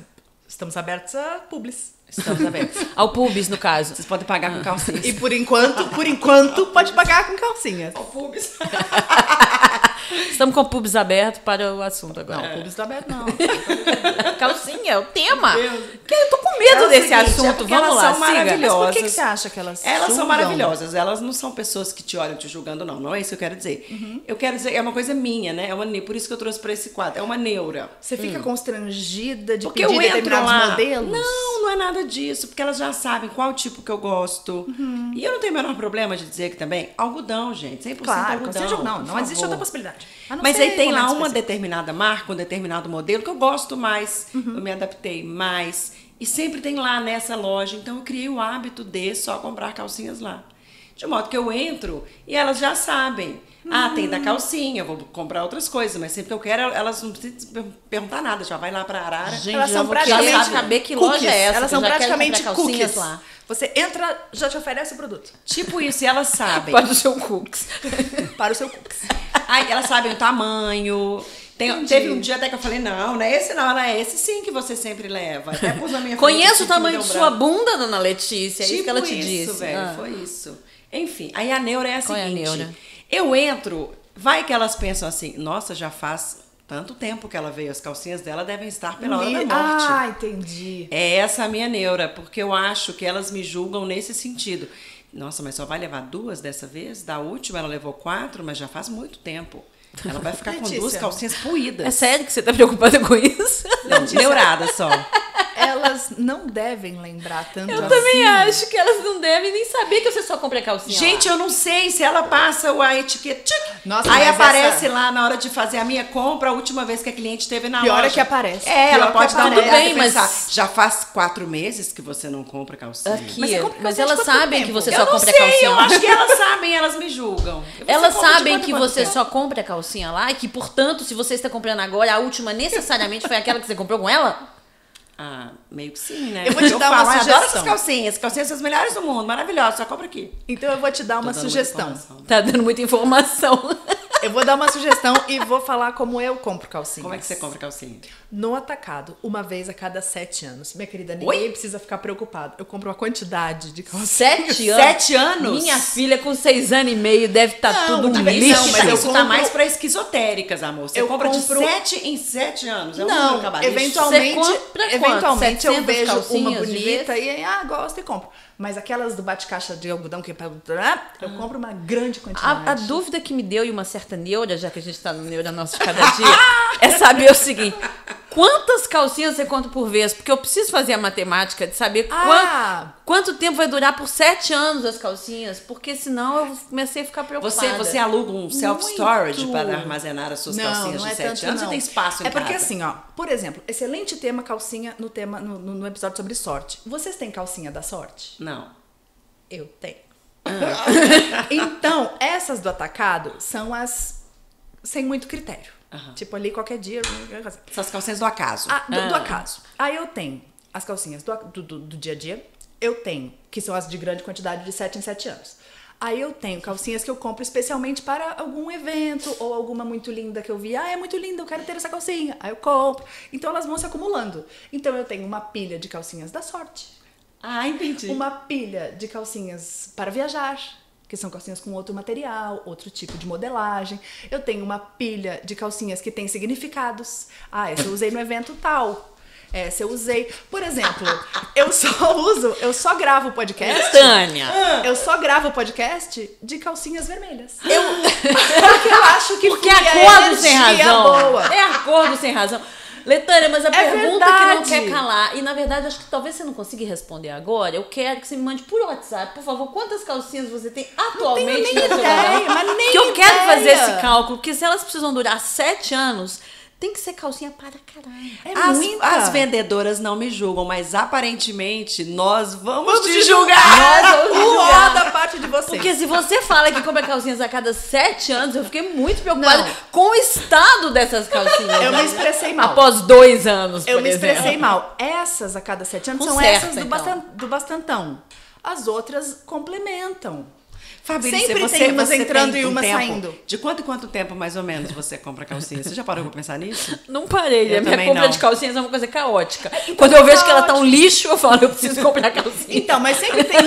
estamos abertos a publis. Estamos abertos. Ao pubis, no caso. Vocês podem pagar com calcinhas. E por enquanto, pode pagar com calcinhas. Pubs. Estamos com o pubis aberto para o assunto agora. Não, publis tá aberto não. Calcinha, é o tema. Meu Deus. Que eu tô com medo É o desse seguinte, assunto. é porque Vamos elas lá, são siga. maravilhosas. Mas por que você acha que elas Elas são julgam? maravilhosas, elas não são pessoas que te olham te julgando, não. Não é isso que eu quero dizer. Eu quero dizer, é uma coisa minha, né? Por isso que eu trouxe para esse quadro. É uma neura. Você fica constrangida de Porque pedir eu entro determinados lá. modelos? Não é nada disso, porque elas já sabem qual tipo que eu gosto. E eu não tenho o menor problema de dizer que também algodão, gente, 100% Claro, algodão. seja, por não existe favor. outra possibilidade. A não Mas ser aí tem lá momentos uma específicos. determinada marca, um determinado modelo que eu gosto mais, eu me adaptei mais. E sempre tem lá nessa loja, então eu criei o hábito de só comprar calcinhas lá. De modo que eu entro e elas já sabem. Ah, tem da calcinha, eu vou comprar outras coisas, mas sempre que eu quero, elas não precisam perguntar nada, já vai lá pra Arara. Gente, Elas já são vou querer praticamente saber que cookies. loja é essa. Elas que eu são já quero praticamente comprar calcinhas cookies. lá. Você entra, já te oferece o produto. Tipo isso, e elas sabem. Para o seu cookies. Para o seu cookies. Aí elas sabem o tamanho. Teve um dia até que eu falei, não é esse não, é esse sim que você sempre leva. Até pus na minha frente, Conheço assim, o que me tamanho deu de sua branco. bunda, dona Letícia. É isso que ela te Tipo isso, disse. velho, Ah. foi isso. Enfim, aí a neura é a Qual é a seguinte. neura? Eu entro, vai que elas pensam assim, nossa, já faz tanto tempo que ela veio, as calcinhas dela devem estar pela hora da morte. Ah, entendi. É essa a minha neura, porque eu acho que elas me julgam nesse sentido. Nossa, mas só vai levar 2 dessa vez? Da última ela levou 4, mas já faz muito tempo. Ela vai ficar com Letícia. 2 calcinhas puídas. É sério que você tá preocupada com isso? Não, neurada só. Elas não devem lembrar tanto Eu assim. também acho que elas não devem nem saber que você só compra calcinha Gente, lá. eu não sei se ela passa a etiqueta. Nossa, aí mas aparece essa- lá na hora de fazer a minha compra, a última vez que a cliente teve na Pior loja. é que aparece. É, Pior ela que pode dar uma aparece. olhada Tudo e bem, mas- pensar, já faz 4 meses que você não compra calcinha. Aqui, Mas você compra mas calcinha de elas quanto sabem tempo? que você Eu só não compra sei, calcinha eu lá. acho que elas sabem, elas me julgam. E você Elas compra de sabem quanto em que quanto você tempo? só compra calcinha lá e que, portanto, se você está comprando agora, a última necessariamente foi aquela que você comprou com ela? Ah, meio que sim, né? Eu vou te dar uma falo, "Ah, adoro sugestão." essas calcinhas. Calcinhas são as melhores do mundo, maravilhosas, só compra aqui. Então eu vou te dar uma Tô dando sugestão. informação. Tá dando muita informação. Eu vou dar uma sugestão e vou falar como eu compro calcinhas. Como é que você compra calcinha? No atacado, uma vez a cada 7 anos. Minha querida, ninguém Oi? precisa ficar preocupado. Eu compro uma quantidade de calcinhas. 7 anos? 7 anos? Minha filha com 6 anos e meio deve estar Não, tudo um de vez lixo. não, mas eu isso compro- tá mais pra esquizotéricas, amor. Você Eu compra compro- de 7 em 7 anos. É um Não, número cabalístico. eventualmente, Você compra quanto? eventualmente eu 700 vejo uma calcinhas de bonita vez? e gosto e compro. Mas aquelas do bate-caixa de algodão que eu compro uma grande quantidade. A dúvida que me deu e uma certa neura, já que a gente tá no neura nosso de cada dia, é saber o seguinte: quantas calcinhas você conta por vez? Porque eu preciso fazer a matemática de saber quanto tempo vai durar por 7 anos as calcinhas, porque senão eu comecei a ficar preocupada. Você aluga um self-storage Muito. para armazenar as suas calcinhas não de é 7 tanto, anos? não. Você tem espaço em É porque casa. assim, ó, por exemplo, excelente tema calcinha no episódio sobre sorte. Vocês têm calcinha da sorte? Não. Eu tenho. Então, essas do atacado são as sem muito critério. Tipo ali qualquer dia. São as calcinhas do acaso. Do acaso. Aí eu tenho as calcinhas do dia a dia. Eu tenho, que são as de grande quantidade de 7 em 7 anos. Aí eu tenho calcinhas que eu compro especialmente para algum evento ou alguma muito linda que eu vi. Ah, é muito linda, eu quero ter essa calcinha. Aí eu compro. Então elas vão se acumulando. Então eu tenho uma pilha de calcinhas da sorte. Ah, entendi. Uma pilha de calcinhas para viajar, que são calcinhas com outro material, outro tipo de modelagem. Eu tenho uma pilha de calcinhas que tem significados. Ah, essa eu usei no evento tal. Essa eu usei. Por exemplo, eu só gravo podcast. Tânia. Eu só gravo podcast de calcinhas vermelhas. Porque eu acho que Porque flui é a acordo sem energia razão. boa. É acordo sem razão. Letânia, mas a pergunta que não verdade. quer calar, e na verdade acho que talvez você não consiga responder agora, eu quero que você me mande por WhatsApp, por favor, quantas calcinhas você tem atualmente nem no seu ideia, guarda-roupa? mas nem Que eu quero ideia. fazer esse cálculo, porque se elas precisam durar 7 anos, tem que ser calcinha para caralho. É muita. As vendedoras não me julgam, mas aparentemente nós vamos te te julgar. Nós vamos O julgar. ó da parte de vocês. Porque se você fala que compra calcinhas a cada 7 anos, eu fiquei muito preocupada Não. com o estado dessas calcinhas. Eu me expressei mal. Após 2 anos, Eu por me exemplo. expressei mal. Essas a cada 7 anos são Conserta, essas do, então. do bastantão. As outras complementam. Fabrícia, Sempre você, tem umas você entrando tem e um uma tempo. saindo. De quanto em quanto tempo, mais ou menos, você compra calcinha? Você já parou pra pensar nisso? Não parei, Eu a minha também compra não. de calcinhas é uma coisa caótica. Quando eu vejo que ela tá um lixo, eu falo, eu preciso comprar calcinha. Então, mas sempre tem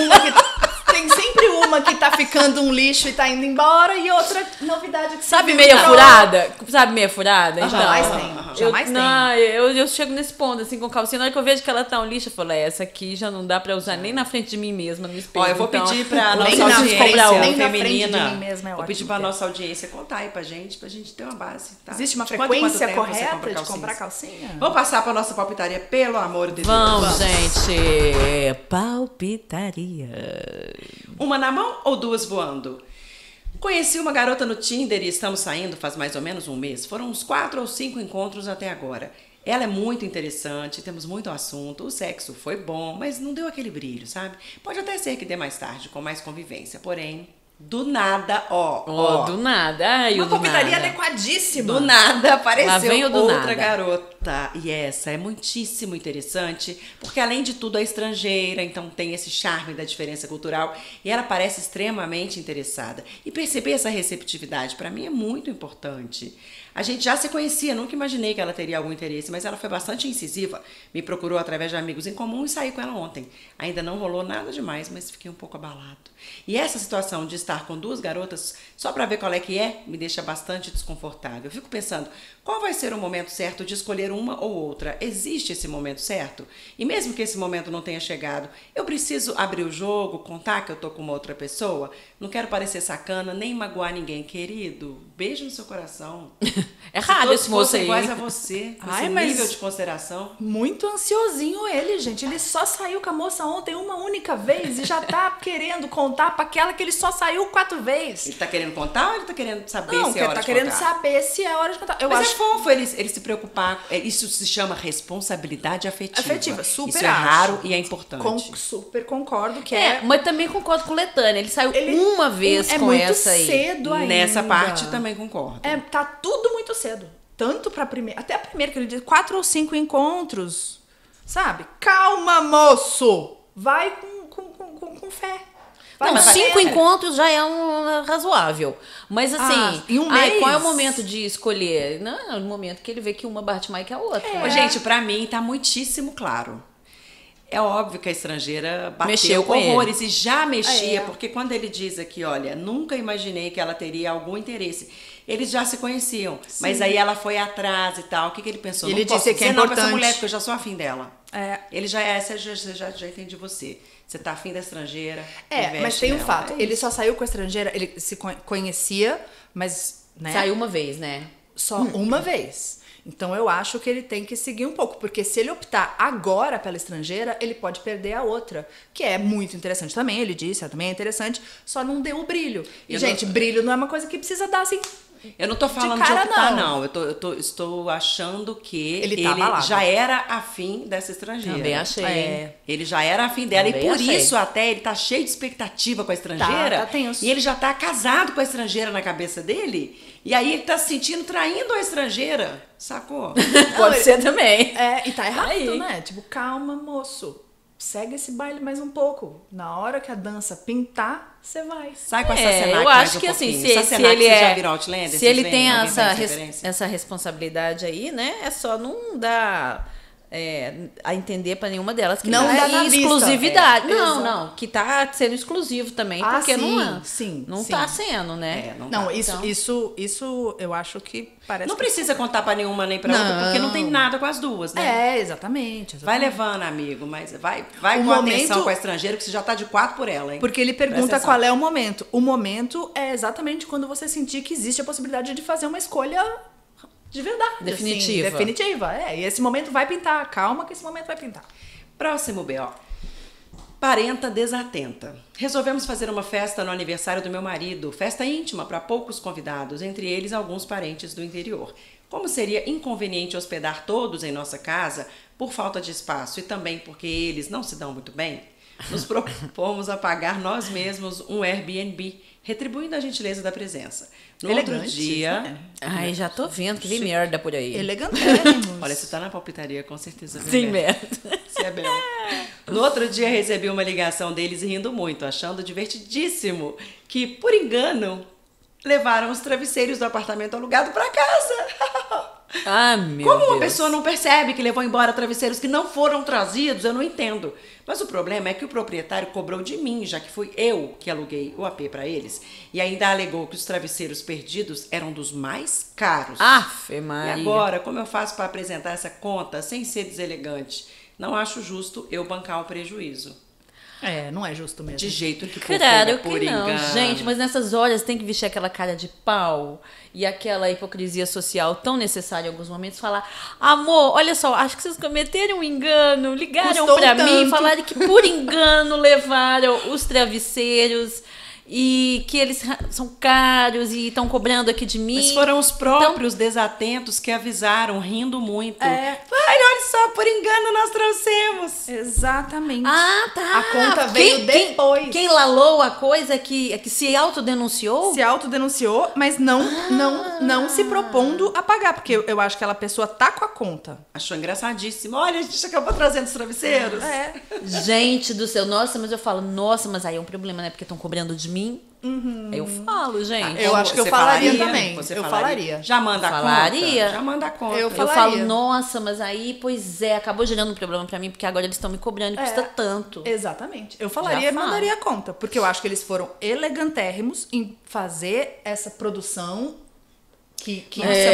uma que tá ficando um lixo e tá indo embora e outra novidade que Sabe você meia viu. furada? Sabe meia furada? Então, Jamais tem. Jamais tem. Não, eu chego nesse ponto, assim, com calcinha. Na hora que eu vejo que ela tá um lixo, eu falo, essa aqui já não dá pra usar nem na frente de mim mesma, no espelho. Ó, eu vou Então, pedir pra nem nossa na audiência frente, nem na frente feminina. de mim mesma é Vou pedir ótimo, pra que é. nossa audiência contar aí pra gente ter uma base. Tá? Existe uma De quanto em quanto frequência tempo você correta de calcinhas? comprar calcinha? Vamos passar pra nossa palpitaria, pelo amor de Deus. Vamos, gente. Palpitaria. Uma na mão ou 2 voando? Conheci uma garota no Tinder e estamos saindo faz mais ou menos um mês. Foram uns 4 ou 5 encontros até agora. Ela é muito interessante, temos muito assunto, o sexo foi bom, mas não deu aquele brilho, sabe? Pode até ser que dê mais tarde, com mais convivência, porém, do nada, Ó, do nada. Ai, Uma o do palpitaria nada. adequadíssima. do nada Lá apareceu vem o do outra nada. garota. garota, e essa é muitíssimo interessante, porque além de tudo é estrangeira, então tem esse charme da diferença cultural, e ela parece extremamente interessada. E perceber essa receptividade, para mim, é muito importante. A gente já se conhecia, nunca imaginei que ela teria algum interesse, mas ela foi bastante incisiva. Me procurou através de amigos em comum e saí com ela ontem. Ainda não rolou nada demais, mas fiquei um pouco abalado. E essa situação de estar com duas garotas, só para ver qual é que é, me deixa bastante desconfortável. Eu fico pensando, qual vai ser o momento certo de escolher uma ou outra? Existe esse momento certo? E mesmo que esse momento não tenha chegado, eu preciso abrir o jogo, contar que eu tô com uma outra pessoa? Não quero parecer sacana, nem magoar ninguém. Querido, beijo no seu coração. É raro esse moço aí. Iguais a você, com esse nível de consideração. Muito ansiosinho ele, gente. Ele só saiu com a moça ontem uma única vez e já tá querendo contar pra aquela que ele só saiu 4 vezes. Ele tá querendo contar ou ele tá querendo saber Não, se é hora de contar? Não, ele tá querendo saber se é hora de contar. Mas é fofo ele se preocupar. Isso se chama responsabilidade afetiva. Afetiva, super Isso é raro e é importante. Super concordo que mas também concordo com o Letânia. Ele saiu uma vez com essa aí. É muito cedo ainda. Nessa parte também concordo. Tá tudo muito cedo. Tanto pra primeira... Até a primeira, que ele diz 4 ou 5 encontros. Sabe? Calma, moço! Vai com fé. Não, 5 encontros já é razoável. Mas assim, em um mês? Qual é o momento de escolher? Não, é o momento que ele vê que uma bate mais que a outra. Gente, pra mim tá muitíssimo claro. É óbvio que a estrangeira bateu mexeu com horrores e já mexia, porque quando ele diz aqui, olha, nunca imaginei que ela teria algum interesse. Eles já se conheciam, mas aí ela foi atrás e tal. O que ele pensou? Ele não disse posso que é dizer não pra importante. essa mulher, porque eu já sou afim dela. Ele já já entendi você. Você tá afim da estrangeira. Mas tem um nela. fato. Ele só saiu com a estrangeira, ele se conhecia, mas... né? Saiu uma vez, né? Só uma vez. Então eu acho que ele tem que seguir um pouco, porque se ele optar agora pela estrangeira, ele pode perder a outra, que é muito interessante também, ele disse, também é interessante, só não deu o brilho. E, gente, brilho não é uma coisa que precisa dar assim. Eu não tô falando de optar, não. Eu estou achando que ele já era afim dessa estrangeira. Também achei. Ele já era afim dela. Também e por achei. isso até ele tá cheio de expectativa com a estrangeira. Tá tenso. E ele já tá casado com a estrangeira na cabeça dele. E aí ele tá se sentindo traindo a estrangeira. Sacou? Pode ser também. E tá errado, né? Tipo, calma, moço. Segue esse baile mais um pouco. Na hora que a dança pintar, você vai. Sai com essa Senac eu acho que assim, se ele já virou Outlander, se ele tem tem essa responsabilidade aí, né? É só não dar a entender pra nenhuma delas que não tá dá na exclusividade. vista. Não, que tá sendo exclusivo também, porque sim, não tá sendo, né? Isso eu acho que parece. Não precisa contar pra nenhuma nem pra outra, porque não tem nada com as duas, né? Exatamente. Vai levando, amigo, mas vai com atenção com a estrangeira, que você já tá de 4 por ela, hein? Porque ele pergunta qual é o momento. O momento é exatamente quando você sentir que existe a possibilidade de fazer uma escolha de verdade. Definitiva. Assim, definitiva, E esse momento vai pintar. Calma que esse momento vai pintar. Próximo BO. Parenta desatenta. Resolvemos fazer uma festa no aniversário do meu marido. Festa íntima para poucos convidados, entre eles alguns parentes do interior. Como seria inconveniente hospedar todos em nossa casa por falta de espaço e também porque eles não se dão muito bem, nos propomos a pagar nós mesmos um Airbnb, retribuindo a gentileza da presença. No outro dia... Né? Ai, já tô vendo que vem merda por aí. Elegantérrimos. Olha, você tá na palpitaria, com certeza. Tem merda. Você é bem. No outro dia, recebi uma ligação deles rindo muito, achando divertidíssimo que, por engano, levaram os travesseiros do apartamento alugado para casa. Ah, meu Como uma Deus. pessoa não percebe que levou embora travesseiros que não foram trazidos, eu não entendo. Mas o problema é que o proprietário cobrou de mim, já que fui eu que aluguei o AP para eles. E ainda alegou que os travesseiros perdidos eram dos mais caros. Afe, Maria. E agora, como eu faço para apresentar essa conta sem ser deselegante? Não acho justo eu bancar o prejuízo. Não é justo mesmo. De jeito que Claro por que não, engano. gente, mas nessas horas tem que vestir aquela cara de pau e aquela hipocrisia social tão necessária em alguns momentos, falar, amor, olha só, acho que vocês cometeram um engano, ligaram Custou pra mim, tanto. falaram que por engano levaram os travesseiros e que eles são caros e estão cobrando aqui de mim. Mas foram os próprios desatentos que avisaram, rindo muito. É. Ai, olha só, por engano nós trouxemos. Exatamente. Ah, tá. A conta veio depois. Quem lalou a coisa que se autodenunciou? Se autodenunciou, mas não se propondo a pagar, porque eu acho que aquela pessoa tá com a conta. Achou engraçadíssimo. Olha, a gente acabou trazendo os travesseiros. Gente do céu, nossa, mas eu falo, nossa, mas aí é um problema, né? Porque estão cobrando de mim. Aí eu falo, gente. Eu acho que eu Você falaria falaria? também. Você Eu falaria? falaria. Já manda a Falaria. conta? Já manda a conta. Eu Eu falaria. falo, nossa, mas aí, pois é, acabou gerando um problema pra mim, porque agora eles estão me cobrando e custa tanto. Exatamente. Eu falaria e falo. mandaria a conta, porque eu acho que eles foram elegantérrimos em fazer essa produção que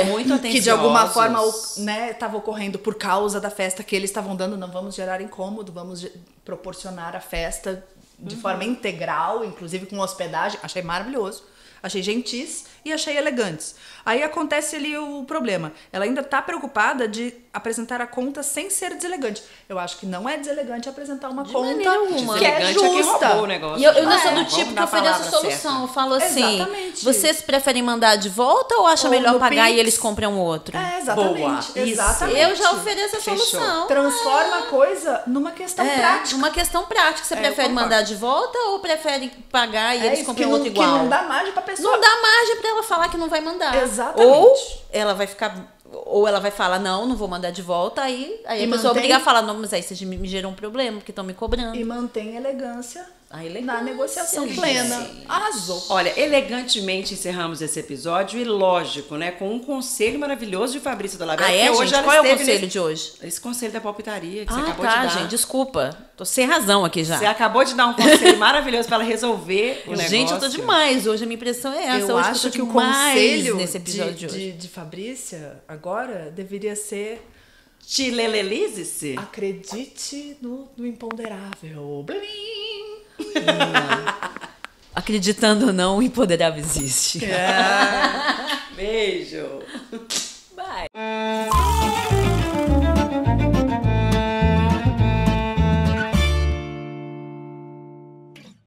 muito que de alguma atenciosos. forma, né, estava ocorrendo por causa da festa que eles estavam dando. Não vamos gerar incômodo, vamos proporcionar a festa de forma integral, inclusive com hospedagem. Achei maravilhoso. Achei gentis e achei elegantes. Aí acontece ali o problema. Ela ainda tá preocupada de apresentar a conta sem ser deselegante. Eu acho que não é deselegante apresentar uma conta maneira alguma. que é Deselegante é quem justa. roubou o negócio. E eu não É, sou do vamos tipo que dar a ofereço palavra solução. certa. Eu falo assim, Exatamente. vocês preferem mandar de volta ou acham Ou melhor no pagar e Pix. eles compram outro? É, exatamente. Boa. Isso. Exatamente. Eu já ofereço a Fechou. solução. Transforma a coisa numa questão prática. Uma questão prática. Você eu prefere concordo. mandar de volta ou prefere pagar e eles isso compram que outro não, igual? que não dá margem pra pessoa. Não dá margem pra ela falar que não vai mandar. Exatamente. Ou ela vai ficar. Ou ela vai falar, não vou mandar de volta, aí a pessoa mantém- obriga a falar, não, mas aí vocês me geram um problema, porque estão me cobrando. E mantém elegância A elegância, na negociação gente. plena. Arrasou. Olha, elegantemente encerramos esse episódio e lógico, né, com um conselho maravilhoso de Fabrícia Dolabella. Ah, é, porque gente? ela Qual é o esteve conselho nesse- de hoje? Esse conselho da palpitaria que você Ah, acabou tá, de dar. gente, desculpa. Tô sem razão aqui já. Você acabou de dar um conselho maravilhoso para ela resolver o negócio. Gente, eu tô demais. Hoje a minha impressão é essa. Eu hoje acho eu tô que o demais conselho nesse episódio de hoje. de Fabrícia agora deveria ser Tilelelize-se? acredite no imponderável. Blim! Acreditando ou não, o imponderável existe. Beijo.